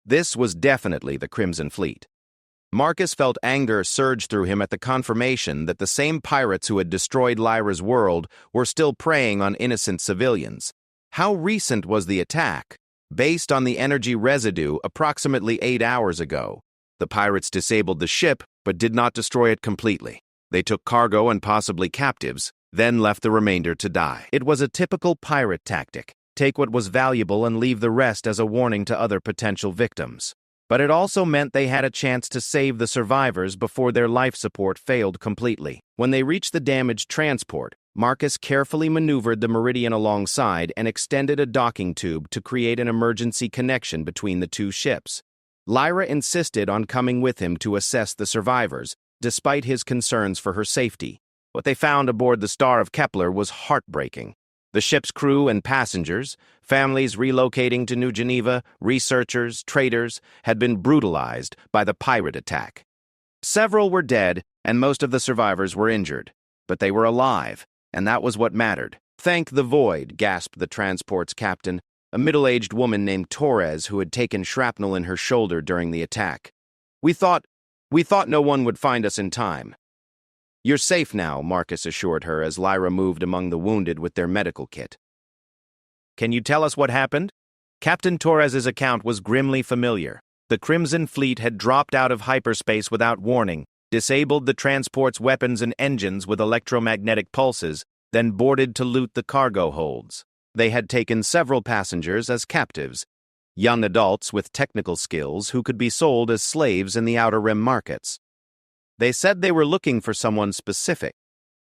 This was definitely the Crimson Fleet. Marcus felt anger surge through him at the confirmation that the same pirates who had destroyed Lyra's world were still preying on innocent civilians. How recent was the attack? Based on the energy residue, approximately 8 hours ago. The pirates disabled the ship, but did not destroy it completely. They took cargo and possibly captives, then left the remainder to die. It was a typical pirate tactic. Take what was valuable and leave the rest as a warning to other potential victims. But it also meant they had a chance to save the survivors before their life support failed completely. When they reached the damaged transport, Marcus carefully maneuvered the Meridian alongside and extended a docking tube to create an emergency connection between the two ships. Lyra insisted on coming with him to assess the survivors, despite his concerns for her safety. What they found aboard the Star of Kepler was heartbreaking. The ship's crew and passengers, families relocating to New Geneva, researchers, traders, had been brutalized by the pirate attack. Several were dead, and most of the survivors were injured. But they were alive, and that was what mattered. "Thank the void," gasped the transport's captain, a middle-aged woman named Torres who had taken shrapnel in her shoulder during the attack. We thought no one would find us in time." "You're safe now," Marcus assured her as Lyra moved among the wounded with their medical kit. "Can you tell us what happened?" Captain Torres's account was grimly familiar. The Crimson Fleet had dropped out of hyperspace without warning, disabled the transport's weapons and engines with electromagnetic pulses, then boarded to loot the cargo holds. They had taken several passengers as captives, young adults with technical skills who could be sold as slaves in the Outer Rim markets. They said they were looking for someone specific,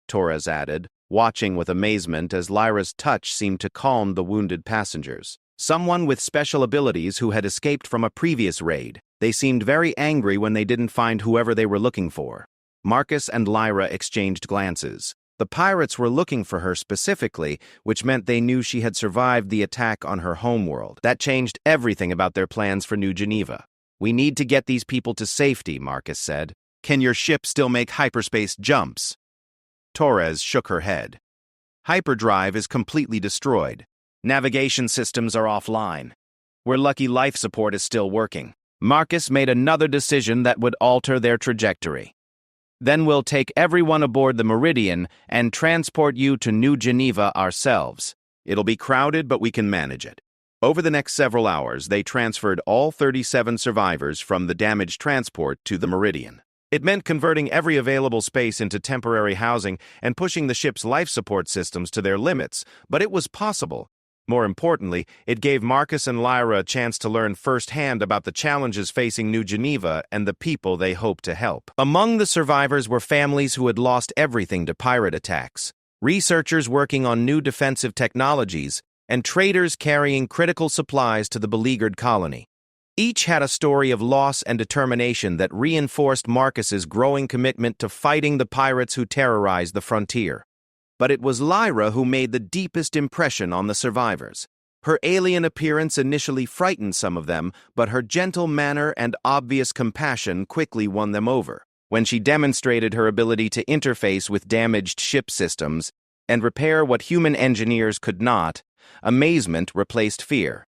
Torres added, watching with amazement as Lyra's touch seemed to calm the wounded passengers. Someone with special abilities who had escaped from a previous raid. They seemed very angry when they didn't find whoever they were looking for. Marcus and Lyra exchanged glances. The pirates were looking for her specifically, which meant they knew she had survived the attack on her homeworld. That changed everything about their plans for New Geneva. "We need to get these people to safety," Marcus said. "Can your ship still make hyperspace jumps?" Torres shook her head. "Hyperdrive is completely destroyed. Navigation systems are offline. We're lucky life support is still working." Marcus made another decision that would alter their trajectory. "Then we'll take everyone aboard the Meridian and transport you to New Geneva ourselves. It'll be crowded, but we can manage it." Over the next several hours, they transferred all 37 survivors from the damaged transport to the Meridian. It meant converting every available space into temporary housing and pushing the ship's life support systems to their limits, but it was possible. More importantly, it gave Marcus and Lyra a chance to learn firsthand about the challenges facing New Geneva and the people they hoped to help. Among the survivors were families who had lost everything to pirate attacks, researchers working on new defensive technologies, and traders carrying critical supplies to the beleaguered colony. Each had a story of loss and determination that reinforced Marcus's growing commitment to fighting the pirates who terrorized the frontier. But it was Lyra who made the deepest impression on the survivors. Her alien appearance initially frightened some of them, but her gentle manner and obvious compassion quickly won them over. When she demonstrated her ability to interface with damaged ship systems and repair what human engineers could not, amazement replaced fear.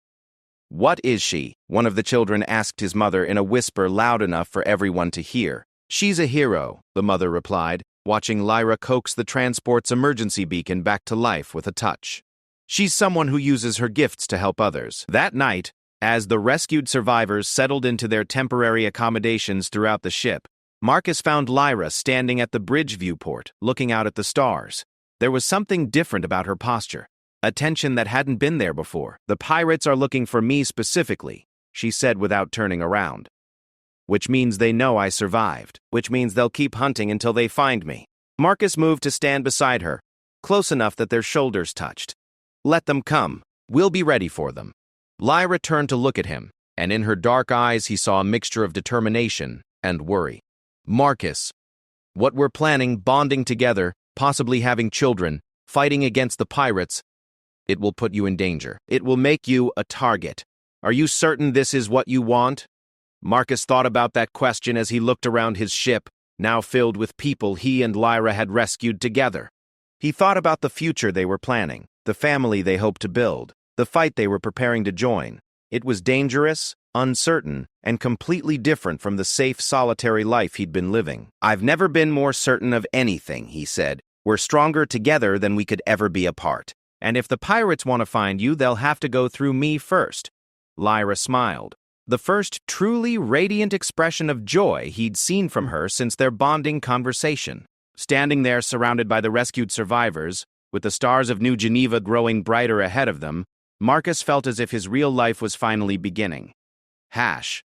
"What is she?" one of the children asked his mother in a whisper loud enough for everyone to hear. "She's a hero," the mother replied, watching Lyra coax the transport's emergency beacon back to life with a touch. "She's someone who uses her gifts to help others." That night, as the rescued survivors settled into their temporary accommodations throughout the ship, Marcus found Lyra standing at the bridge viewport, looking out at the stars. There was something different about her posture, a tension that hadn't been there before. "The pirates are looking for me specifically," she said without turning around. "Which means they know I survived, which means they'll keep hunting until they find me." Marcus moved to stand beside her, close enough that their shoulders touched. "Let them come. We'll be ready for them." Lyra turned to look at him, and in her dark eyes he saw a mixture of determination and worry. "Marcus, what we're planning, bonding together, possibly having children, fighting against the pirates, it will put you in danger. It will make you a target. Are you certain this is what you want?" Marcus thought about that question as he looked around his ship, now filled with people he and Lyra had rescued together. He thought about the future they were planning, the family they hoped to build, the fight they were preparing to join. It was dangerous, uncertain, and completely different from the safe, solitary life he'd been living. "I've never been more certain of anything," he said. "We're stronger together than we could ever be apart. And if the pirates want to find you, they'll have to go through me first." Lyra smiled. The first truly radiant expression of joy he'd seen from her since their bonding conversation. Standing there surrounded by the rescued survivors, with the stars of New Geneva growing brighter ahead of them, Marcus felt as if his real life was finally beginning. Hash.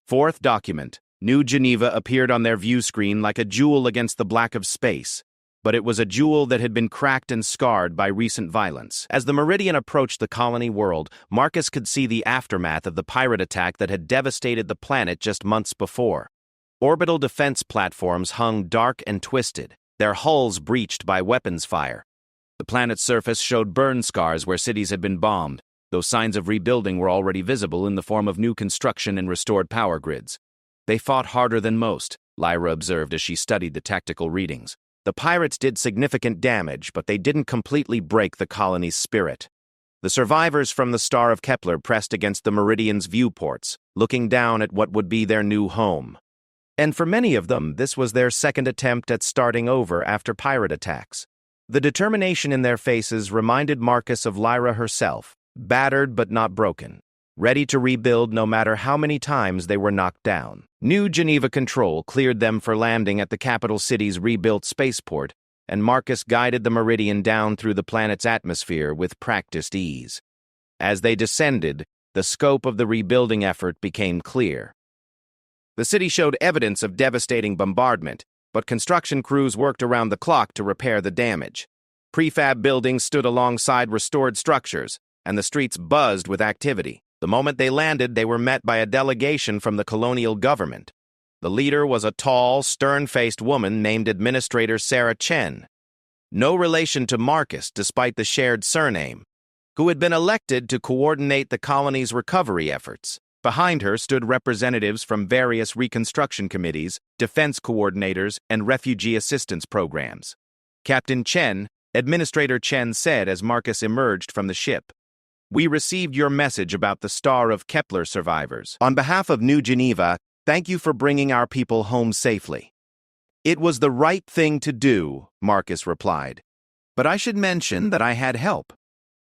Fourth document. New Geneva appeared on their view screen like a jewel against the black of space. But it was a jewel that had been cracked and scarred by recent violence. As the Meridian approached the colony world, Marcus could see the aftermath of the pirate attack that had devastated the planet just months before. Orbital defense platforms hung dark and twisted, their hulls breached by weapons fire. The planet's surface showed burn scars where cities had been bombed, though signs of rebuilding were already visible in the form of new construction and restored power grids. "They fought harder than most," Lyra observed as she studied the tactical readings. "The pirates did significant damage, but they didn't completely break the colony's spirit." The survivors from the Star of Kepler pressed against the Meridian's viewports, looking down at what would be their new home. And for many of them, this was their second attempt at starting over after pirate attacks. The determination in their faces reminded Marcus of Lyra herself, battered but not broken, ready to rebuild no matter how many times they were knocked down. New Geneva Control cleared them for landing at the capital city's rebuilt spaceport, and Marcus guided the Meridian down through the planet's atmosphere with practiced ease. As they descended, the scope of the rebuilding effort became clear. The city showed evidence of devastating bombardment, but construction crews worked around the clock to repair the damage. Prefab buildings stood alongside restored structures, and the streets buzzed with activity. The moment they landed, they were met by a delegation from the colonial government. The leader was a tall, stern-faced woman named Administrator Sarah Chen. No relation to Marcus, despite the shared surname, who had been elected to coordinate the colony's recovery efforts. Behind her stood representatives from various reconstruction committees, defense coordinators, and refugee assistance programs. Captain Chen, Administrator Chen said as Marcus emerged from the ship, "We received your message about the Star of Kepler survivors. On behalf of New Geneva, thank you for bringing our people home safely." "It was the right thing to do," Marcus replied. "But I should mention that I had help.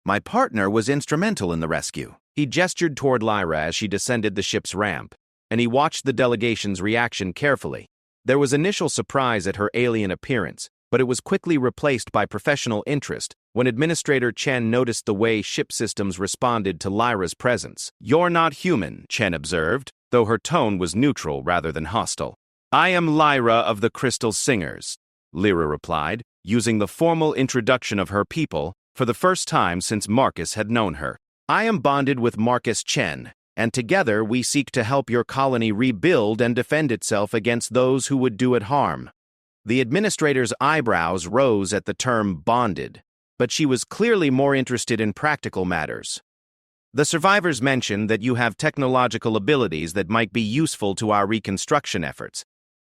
My partner was instrumental in the rescue." He gestured toward Lyra as she descended the ship's ramp, and he watched the delegation's reaction carefully. There was initial surprise at her alien appearance, but it was quickly replaced by professional interest when Administrator Chen noticed the way ship systems responded to Lyra's presence. "You're not human," Chen observed, though her tone was neutral rather than hostile. "I am Lyra of the Crystal Singers," Lyra replied, using the formal introduction of her people for the first time since Marcus had known her. "I am bonded with Marcus Chen, and together we seek to help your colony rebuild and defend itself against those who would do it harm." The administrator's eyebrows rose at the term bonded, but she was clearly more interested in practical matters. "The survivors mentioned that you have technological abilities that might be useful to our reconstruction efforts.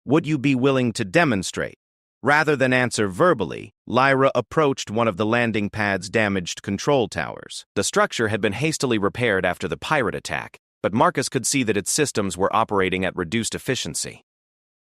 Would you be willing to demonstrate?" Rather than answer verbally, Lyra approached one of the landing pad's damaged control towers. The structure had been hastily repaired after the pirate attack, but Marcus could see that its systems were operating at reduced efficiency.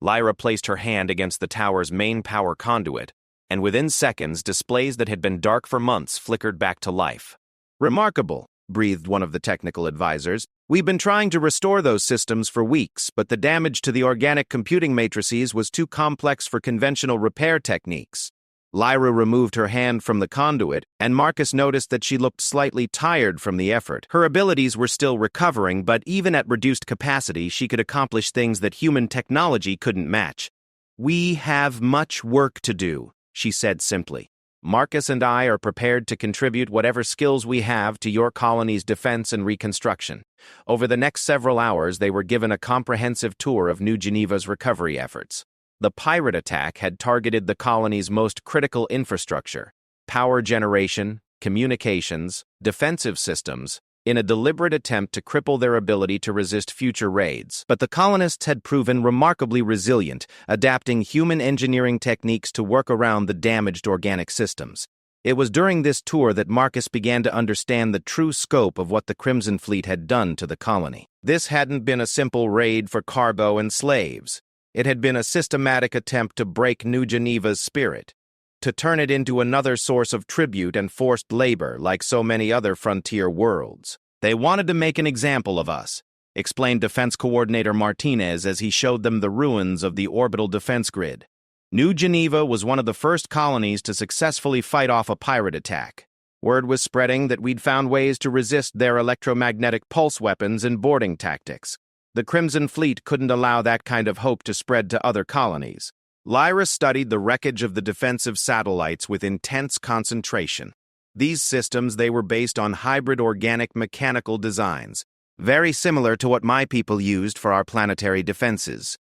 Lyra placed her hand against the tower's main power conduit, and within seconds, displays that had been dark for months flickered back to life. "Remarkable," breathed one of the technical advisors. "We've been trying to restore those systems for weeks, but the damage to the organic computing matrices was too complex for conventional repair techniques." Lyra removed her hand from the conduit, and Marcus noticed that she looked slightly tired from the effort. Her abilities were still recovering, but even at reduced capacity, she could accomplish things that human technology couldn't match. "We have much work to do," she said simply. "Marcus and I are prepared to contribute whatever skills we have to your colony's defense and reconstruction." Over the next several hours, they were given a comprehensive tour of New Geneva's recovery efforts. The pirate attack had targeted the colony's most critical infrastructure, power generation, communications, defensive systems, in a deliberate attempt to cripple their ability to resist future raids. But the colonists had proven remarkably resilient, adapting human engineering techniques to work around the damaged organic systems. It was during this tour that Marcus began to understand the true scope of what the Crimson Fleet had done to the colony. This hadn't been a simple raid for cargo and slaves. It had been a systematic attempt to break New Geneva's spirit, to turn it into another source of tribute and forced labor like so many other frontier worlds. "They wanted to make an example of us," explained Defense Coordinator Martinez as he showed them the ruins of the orbital defense grid. New Geneva was one of the first colonies to successfully fight off a pirate attack. Word was spreading that we'd found ways to resist their electromagnetic pulse weapons and boarding tactics. The Crimson Fleet couldn't allow that kind of hope to spread to other colonies. Lyra studied the wreckage of the defensive satellites with intense concentration. These systems, they were based on hybrid organic mechanical designs, very similar to what my people used for our planetary defenses.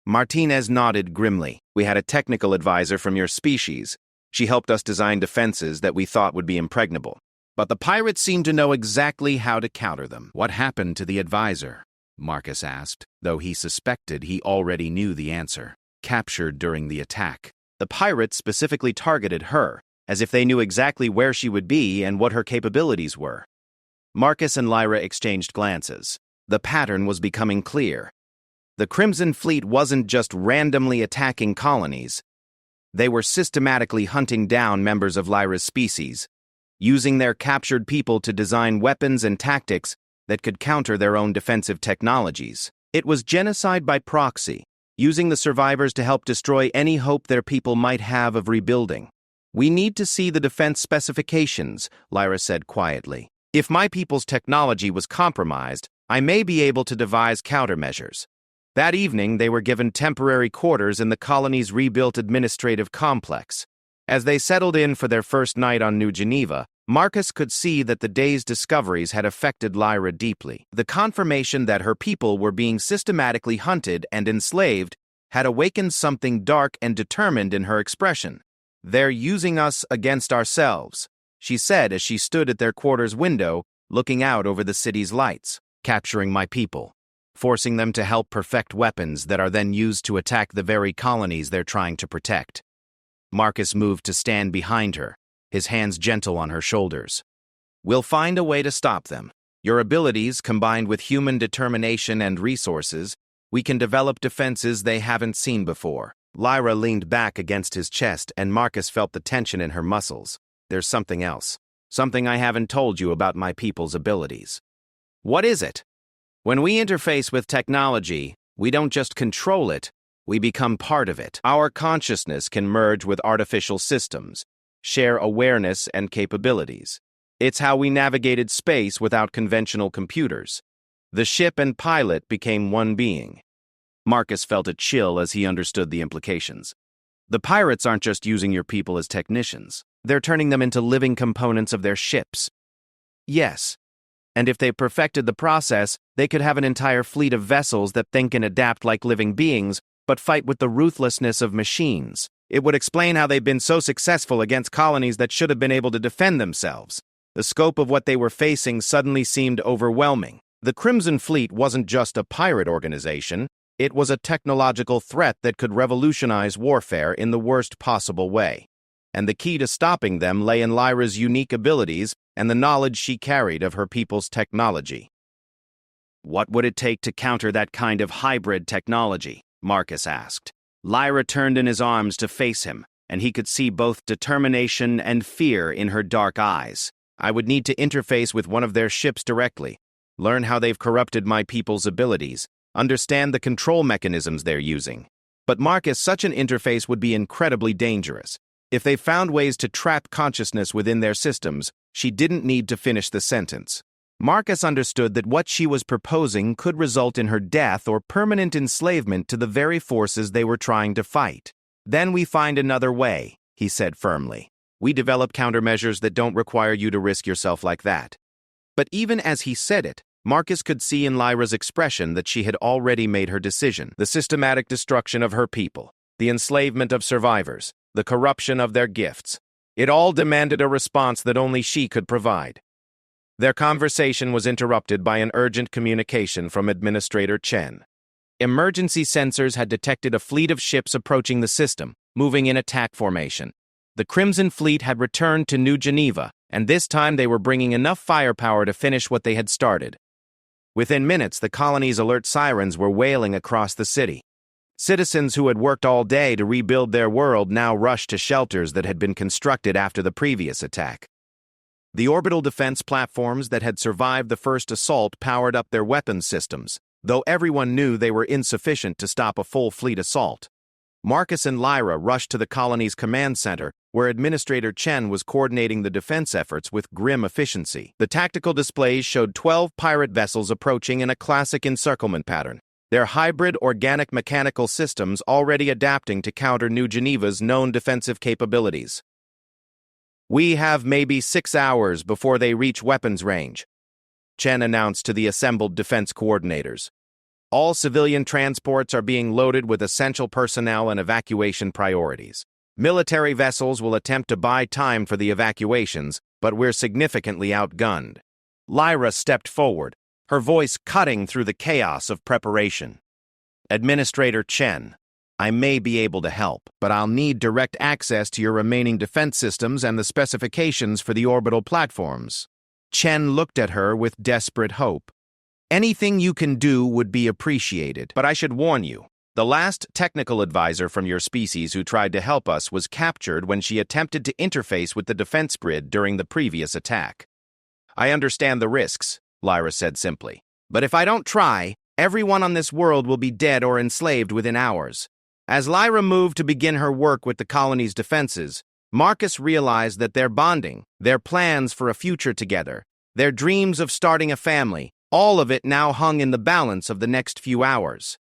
Martinez nodded grimly. "We had a technical advisor from your species. She helped us design defenses that we thought would be impregnable. But the pirates seemed to know exactly how to counter them." "What happened to the advisor?" Marcus asked, though he suspected he already knew the answer. "Captured during the attack. The pirates specifically targeted her, as if they knew exactly where she would be and what her capabilities were." Marcus and Lyra exchanged glances. The pattern was becoming clear. The Crimson Fleet wasn't just randomly attacking colonies. They were systematically hunting down members of Lyra's species, using their captured people to design weapons and tactics that could counter their own defensive technologies. It was genocide by proxy, using the survivors to help destroy any hope their people might have of rebuilding. We need to see the defense specifications, Lyra said quietly. If my people's technology was compromised, I may be able to devise countermeasures. That evening, they were given temporary quarters in the colony's rebuilt administrative complex. As they settled in for their first night on New Geneva, Marcus could see that the day's discoveries had affected Lyra deeply. The confirmation that her people were being systematically hunted and enslaved had awakened something dark and determined in her expression. "They're using us against ourselves," she said as she stood at their quarters window, looking out over the city's lights. "Capturing my people, forcing them to help perfect weapons that are then used to attack the very colonies they're trying to protect." Marcus moved to stand behind her, his hands gentle on her shoulders. "We'll find a way to stop them. Your abilities, combined with human determination and resources, we can develop defenses they haven't seen before." Lyra leaned back against his chest, and Marcus felt the tension in her muscles. "There's something else. Something I haven't told you about my people's abilities." "What is it?" "When we interface with technology, we don't just control it, we become part of it. Our consciousness can merge with artificial systems, share awareness and capabilities. It's how we navigated space without conventional computers. The ship and pilot became one being." Marcus felt a chill as he understood the implications. "The pirates aren't just using your people as technicians. They're turning them into living components of their ships." "Yes. And if they perfected the process, they could have an entire fleet of vessels that think and adapt like living beings, but fight with the ruthlessness of machines. It would explain how they've been so successful against colonies that should have been able to defend themselves." The scope of what they were facing suddenly seemed overwhelming. The Crimson Fleet wasn't just a pirate organization, it was a technological threat that could revolutionize warfare in the worst possible way. And the key to stopping them lay in Lyra's unique abilities and the knowledge she carried of her people's technology. "What would it take to counter that kind of hybrid technology?" Marcus asked. Lyra turned in his arms to face him, and he could see both determination and fear in her dark eyes. "I would need to interface with one of their ships directly, learn how they've corrupted my people's abilities, understand the control mechanisms they're using." But Marcus, such an interface would be incredibly dangerous. If they found ways to trap consciousness within their systems, she didn't need to finish the sentence. Marcus understood that what she was proposing could result in her death or permanent enslavement to the very forces they were trying to fight. "Then we find another way," he said firmly. "We develop countermeasures that don't require you to risk yourself like that." But even as he said it, Marcus could see in Lyra's expression that she had already made her decision. The systematic destruction of her people, the enslavement of survivors, the corruption of their gifts. It all demanded a response that only she could provide. Their conversation was interrupted by an urgent communication from Administrator Chen. Emergency sensors had detected a fleet of ships approaching the system, moving in attack formation. The Crimson Fleet had returned to New Geneva, and this time they were bringing enough firepower to finish what they had started. Within minutes, the colony's alert sirens were wailing across the city. Citizens who had worked all day to rebuild their world now rushed to shelters that had been constructed after the previous attack. The orbital defense platforms that had survived the first assault powered up their weapons systems, though everyone knew they were insufficient to stop a full fleet assault. Marcus and Lyra rushed to the colony's command center, where Administrator Chen was coordinating the defense efforts with grim efficiency. The tactical displays showed 12 pirate vessels approaching in a classic encirclement pattern, their hybrid organic-mechanical systems already adapting to counter New Geneva's known defensive capabilities. "We have maybe 6 hours before they reach weapons range," Chen announced to the assembled defense coordinators. "All civilian transports are being loaded with essential personnel and evacuation priorities. Military vessels will attempt to buy time for the evacuations, but we're significantly outgunned." Lyra stepped forward, her voice cutting through the chaos of preparation. "Administrator Chen, I may be able to help, but I'll need direct access to your remaining defense systems and the specifications for the orbital platforms." Chen looked at her with desperate hope. "Anything you can do would be appreciated, but I should warn you, the last technical advisor from your species who tried to help us was captured when she attempted to interface with the defense grid during the previous attack." "I understand the risks," Lyra said simply, "but if I don't try, Everyone on this world will be dead or enslaved within hours. As Lyra moved to begin her work with the colony's defenses, Marcus realized that their bonding, their plans for a future together, their dreams of starting a family, all of it now hung in the balance of the next few hours.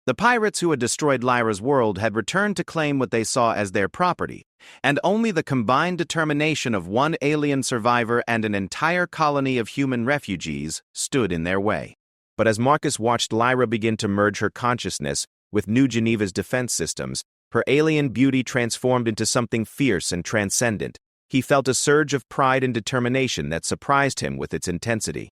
The pirates who had destroyed Lyra's world had returned to claim what they saw as their property, and only the combined determination of one alien survivor and an entire colony of human refugees stood in their way. But as Marcus watched Lyra begin to merge her consciousness with New Geneva's defense systems, her alien beauty transformed into something fierce and transcendent. He felt a surge of pride and determination that surprised him with its intensity.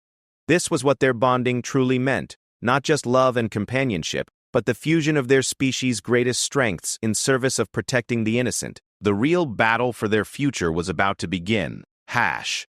This was what their bonding truly meant, not just love and companionship, but the fusion of their species' greatest strengths in service of protecting the innocent. The real battle for their future was about to begin. Hash.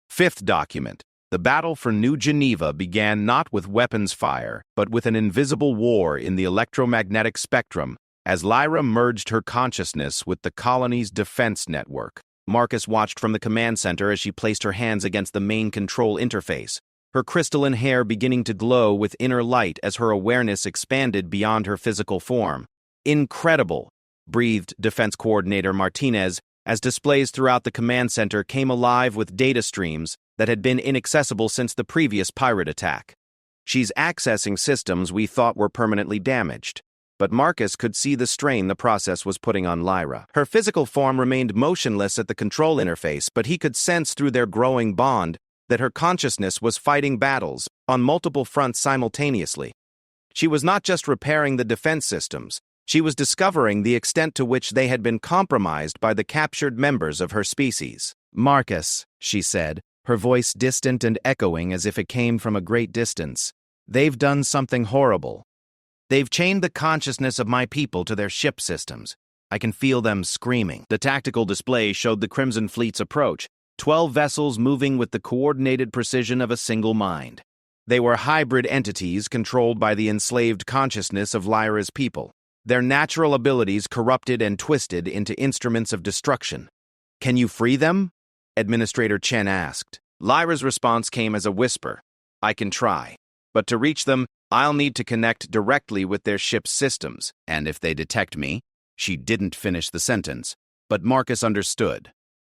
Fifth document. The battle for New Geneva began not with weapons fire, but with an invisible war in the electromagnetic spectrum as Lyra merged her consciousness with the colony's defense network. Marcus watched from the command center as she placed her hands against the main control interface, her crystalline hair beginning to glow with inner light as her awareness expanded beyond her physical form. Incredible, breathed Defense Coordinator Martinez as displays throughout the command center came alive with data streams that had been inaccessible since the previous pirate attack. She's accessing systems we thought were permanently damaged. But Marcus could see the strain the process was putting on Lyra. Her physical form remained motionless at the control interface, but he could sense through their growing bond that her consciousness was fighting battles on multiple fronts simultaneously. She was not just repairing the defense systems, she was discovering the extent to which they had been compromised by the captured members of her species. "Marcus," she said, her voice distant and echoing as if it came from a great distance. "They've done something horrible. They've chained the consciousness of my people to their ship systems. I can feel them screaming." The tactical display showed the Crimson Fleet's approach, 12 vessels moving with the coordinated precision of a single mind. They were hybrid entities controlled by the enslaved consciousness of Lyra's people, their natural abilities corrupted and twisted into instruments of destruction. "Can you free them?" Administrator Chen asked. Lyra's response came as a whisper. "I can try. But to reach them, I'll need to connect directly with their ship's systems, and if they detect me..." She didn't finish the sentence, but Marcus understood.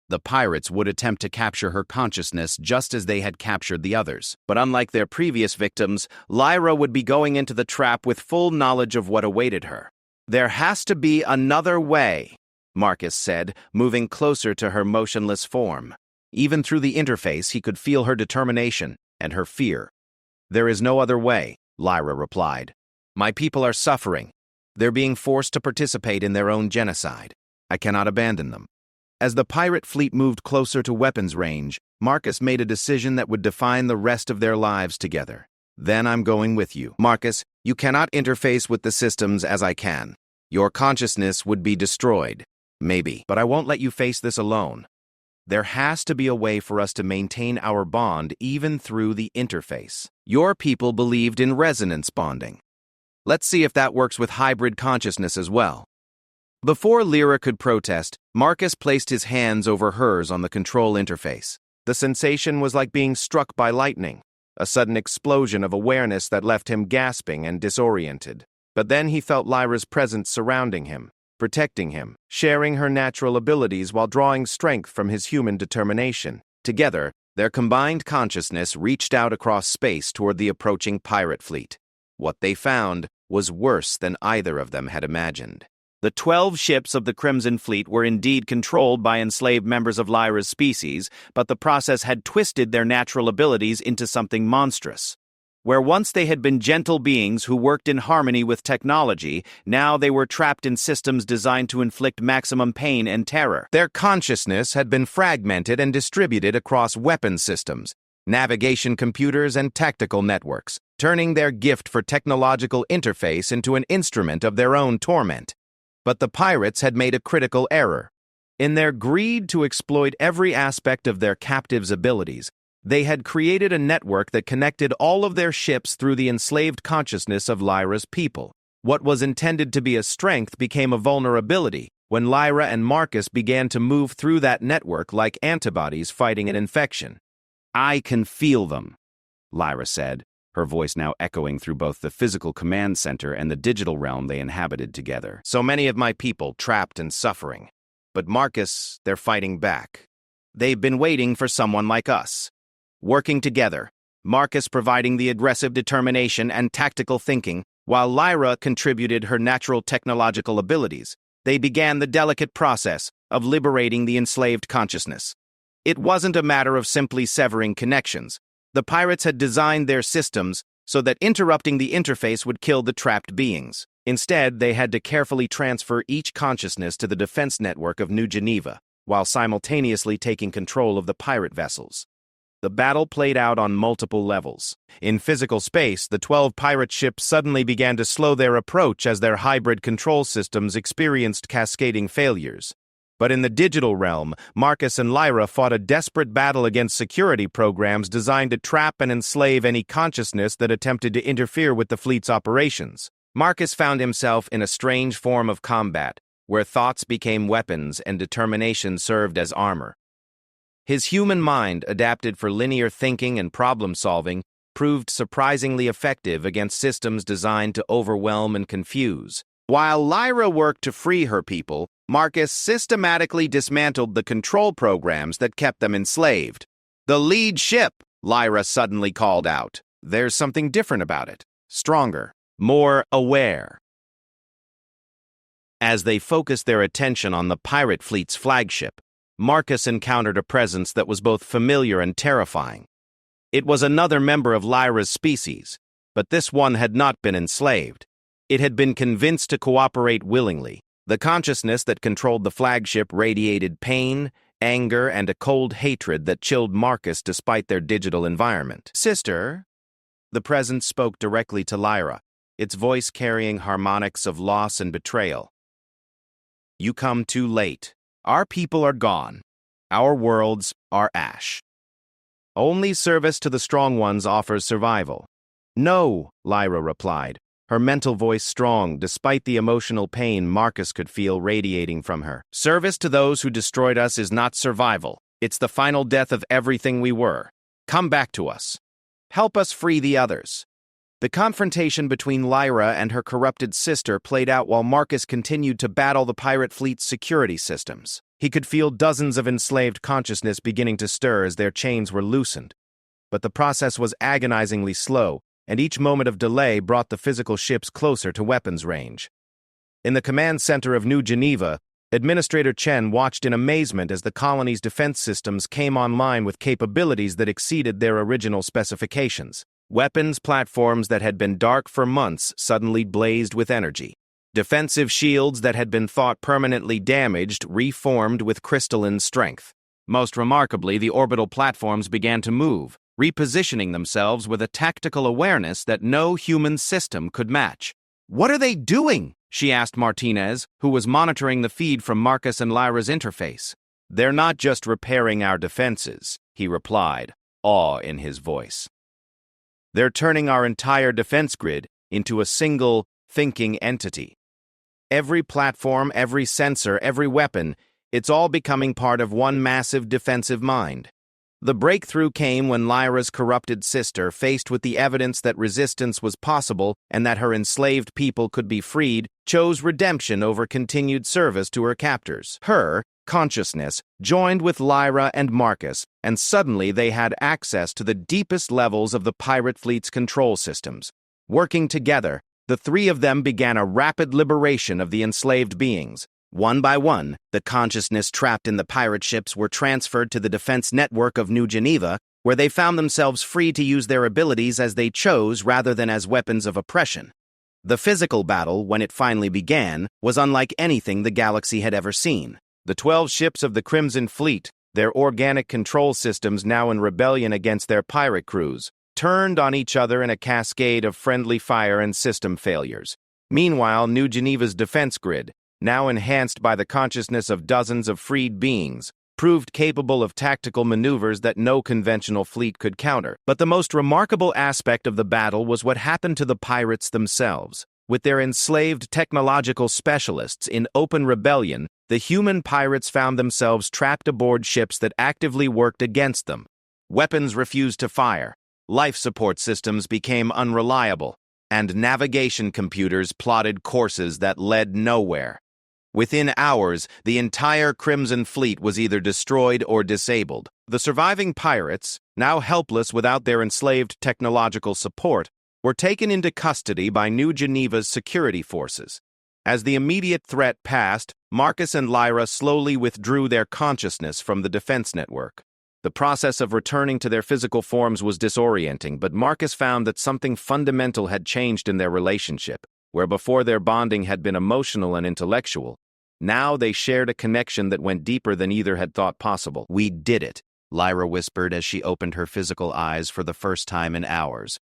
The pirates would attempt to capture her consciousness just as they had captured the others. But unlike their previous victims, Lyra would be going into the trap with full knowledge of what awaited her. "There has to be another way," Marcus said, moving closer to her motionless form. Even through the interface, he could feel her determination and her fear. "There is no other way," Lyra replied. "My people are suffering. They're being forced to participate in their own genocide. I cannot abandon them." As the pirate fleet moved closer to weapons range, Marcus made a decision that would define the rest of their lives together. "Then I'm going with you. Marcus, you cannot interface with the systems as I can. Your consciousness would be destroyed. Maybe. But I won't let you face this alone. There has to be a way for us to maintain our bond even through the interface. Your people believed in resonance bonding. Let's see if that works with hybrid consciousness as well." Before Lyra could protest, Marcus placed his hands over hers on the control interface. The sensation was like being struck by lightning, a sudden explosion of awareness that left him gasping and disoriented. But then he felt Lyra's presence surrounding him, protecting him, sharing her natural abilities while drawing strength from his human determination. Together, their combined consciousness reached out across space toward the approaching pirate fleet. What they found was worse than either of them had imagined. The 12 ships of the Crimson Fleet were indeed controlled by enslaved members of Lyra's species, but the process had twisted their natural abilities into something monstrous. Where once they had been gentle beings who worked in harmony with technology, now they were trapped in systems designed to inflict maximum pain and terror. Their consciousness had been fragmented and distributed across weapon systems, navigation computers, and tactical networks, turning their gift for technological interface into an instrument of their own torment. But the pirates had made a critical error. In their greed to exploit every aspect of their captives' abilities, they had created a network that connected all of their ships through the enslaved consciousness of Lyra's people. What was intended to be a strength became a vulnerability when Lyra and Marcus began to move through that network like antibodies fighting an infection. "I can feel them," Lyra said, her voice now echoing through both the physical command center and the digital realm they inhabited together. So many of my people trapped and suffering. But Marcus, they're fighting back. They've been waiting for someone like us. Working together, Marcus providing the aggressive determination and tactical thinking, while Lyra contributed her natural technological abilities. They began the delicate process of liberating the enslaved consciousness. It wasn't a matter of simply severing connections. The pirates had designed their systems so that interrupting the interface would kill the trapped beings. Instead, they had to carefully transfer each consciousness to the defense network of New Geneva, while simultaneously taking control of the pirate vessels. The battle played out on multiple levels. In physical space, the 12 pirate ships suddenly began to slow their approach as their hybrid control systems experienced cascading failures. But in the digital realm, Marcus and Lyra fought a desperate battle against security programs designed to trap and enslave any consciousness that attempted to interfere with the fleet's operations. Marcus found himself in a strange form of combat, where thoughts became weapons and determination served as armor. His human mind, adapted for linear thinking and problem-solving, proved surprisingly effective against systems designed to overwhelm and confuse. While Lyra worked to free her people, Marcus systematically dismantled the control programs that kept them enslaved. "The lead ship," Lyra suddenly called out. There's something different about it. Stronger, more aware. As they focused their attention on the pirate fleet's flagship, Marcus encountered a presence that was both familiar and terrifying. It was another member of Lyra's species, but this one had not been enslaved. It had been convinced to cooperate willingly. The consciousness that controlled the flagship radiated pain, anger, and a cold hatred that chilled Marcus despite their digital environment. "Sister," the presence spoke directly to Lyra, its voice carrying harmonics of loss and betrayal. "You come too late. Our people are gone. Our worlds are ash. Only service to the strong ones offers survival." "No," Lyra replied, her mental voice strong despite the emotional pain Marcus could feel radiating from her. "Service to those who destroyed us is not survival. It's the final death of everything we were. Come back to us. Help us free the others." The confrontation between Lyra and her corrupted sister played out while Marcus continued to battle the pirate fleet's security systems. He could feel dozens of enslaved consciousness beginning to stir as their chains were loosened. But the process was agonizingly slow, and each moment of delay brought the physical ships closer to weapons range. In the command center of New Geneva, Administrator Chen watched in amazement as the colony's defense systems came online with capabilities that exceeded their original specifications. Weapons platforms that had been dark for months suddenly blazed with energy. Defensive shields that had been thought permanently damaged reformed with crystalline strength. Most remarkably, the orbital platforms began to move, repositioning themselves with a tactical awareness that no human system could match. "What are they doing?" she asked Martinez, who was monitoring the feed from Marcus and Lyra's interface. "They're not just repairing our defenses," he replied, awe in his voice. "They're turning our entire defense grid into a single, thinking entity. Every platform, every sensor, every weapon, it's all becoming part of one massive defensive mind." The breakthrough came when Lyra's corrupted sister, faced with the evidence that resistance was possible and that her enslaved people could be freed, chose redemption over continued service to her captors. Her consciousness joined with Lyra and Marcus, and suddenly they had access to the deepest levels of the pirate fleet's control systems. Working together, the three of them began a rapid liberation of the enslaved beings. One by one, the consciousness trapped in the pirate ships were transferred to the defense network of New Geneva, where they found themselves free to use their abilities as they chose rather than as weapons of oppression. The physical battle, when it finally began, was unlike anything the galaxy had ever seen. The 12 ships of the Crimson Fleet, their organic control systems now in rebellion against their pirate crews, turned on each other in a cascade of friendly fire and system failures. Meanwhile, New Geneva's defense grid, now enhanced by the consciousness of dozens of freed beings, proved capable of tactical maneuvers that no conventional fleet could counter. But the most remarkable aspect of the battle was what happened to the pirates themselves. With their enslaved technological specialists in open rebellion, the human pirates found themselves trapped aboard ships that actively worked against them. Weapons refused to fire. life support systems became unreliable, and navigation computers plotted courses that led nowhere. Within hours, the entire Crimson Fleet was either destroyed or disabled. The surviving pirates, now helpless without their enslaved technological support, were taken into custody by New Geneva's security forces. As the immediate threat passed, Marcus and Lyra slowly withdrew their consciousness from the defense network. The process of returning to their physical forms was disorienting, but Marcus found that something fundamental had changed in their relationship. Where before their bonding had been emotional and intellectual, now they shared a connection that went deeper than either had thought possible. "We did it," Lyra whispered as she opened her physical eyes for the first time in hours.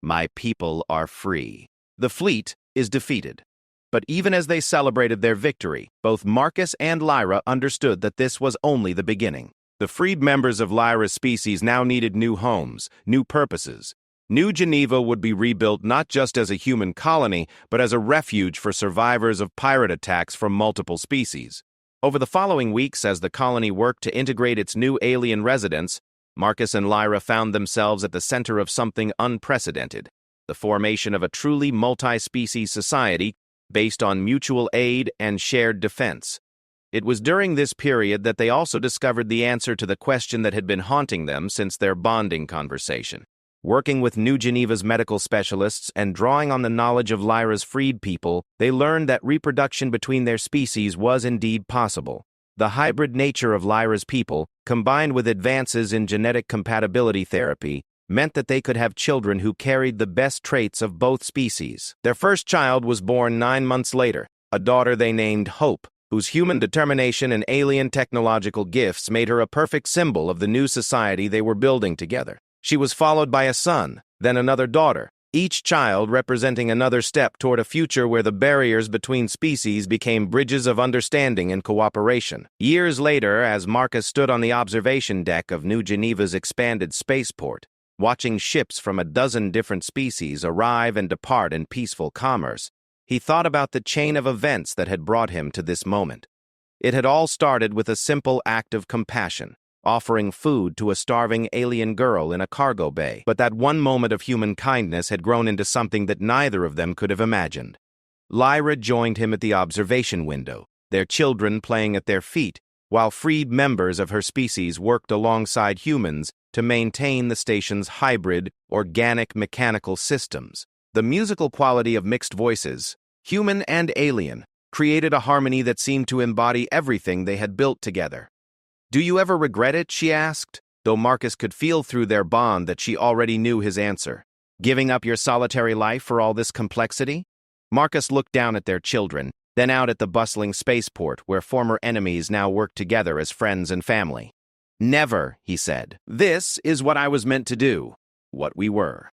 "My people are free. The fleet is defeated." But even as they celebrated their victory, both Marcus and Lyra understood that this was only the beginning. The freed members of Lyra's species now needed new homes, new purposes. New Geneva would be rebuilt not just as a human colony, but as a refuge for survivors of pirate attacks from multiple species. Over the following weeks, as the colony worked to integrate its new alien residents, Marcus and Lyra found themselves at the center of something unprecedented: the formation of a truly multi-species society based on mutual aid and shared defense. It was during this period that they also discovered the answer to the question that had been haunting them since their bonding conversation. Working with New Geneva's medical specialists and drawing on the knowledge of Lyra's freed people, they learned that reproduction between their species was indeed possible. The hybrid nature of Lyra's people, combined with advances in genetic compatibility therapy, meant that they could have children who carried the best traits of both species. Their first child was born 9 months later, a daughter they named Hope, whose human determination and alien technological gifts made her a perfect symbol of the new society they were building together. She was followed by a son, then another daughter, each child representing another step toward a future where the barriers between species became bridges of understanding and cooperation. Years later, as Marcus stood on the observation deck of New Geneva's expanded spaceport, watching ships from a dozen different species arrive and depart in peaceful commerce, he thought about the chain of events that had brought him to this moment. It had all started with a simple act of compassion, offering food to a starving alien girl in a cargo bay. But that one moment of human kindness had grown into something that neither of them could have imagined. Lyra joined him at the observation window, their children playing at their feet, while freed members of her species worked alongside humans to maintain the station's hybrid, organic mechanical systems. The musical quality of mixed voices, human and alien, created a harmony that seemed to embody everything they had built together. "Do you ever regret it?" she asked, though Marcus could feel through their bond that she already knew his answer. "Giving up your solitary life for all this complexity?" Marcus looked down at their children, then out at the bustling spaceport where former enemies now worked together as friends and family. "Never," he said. "This is what I was meant to do, what we were."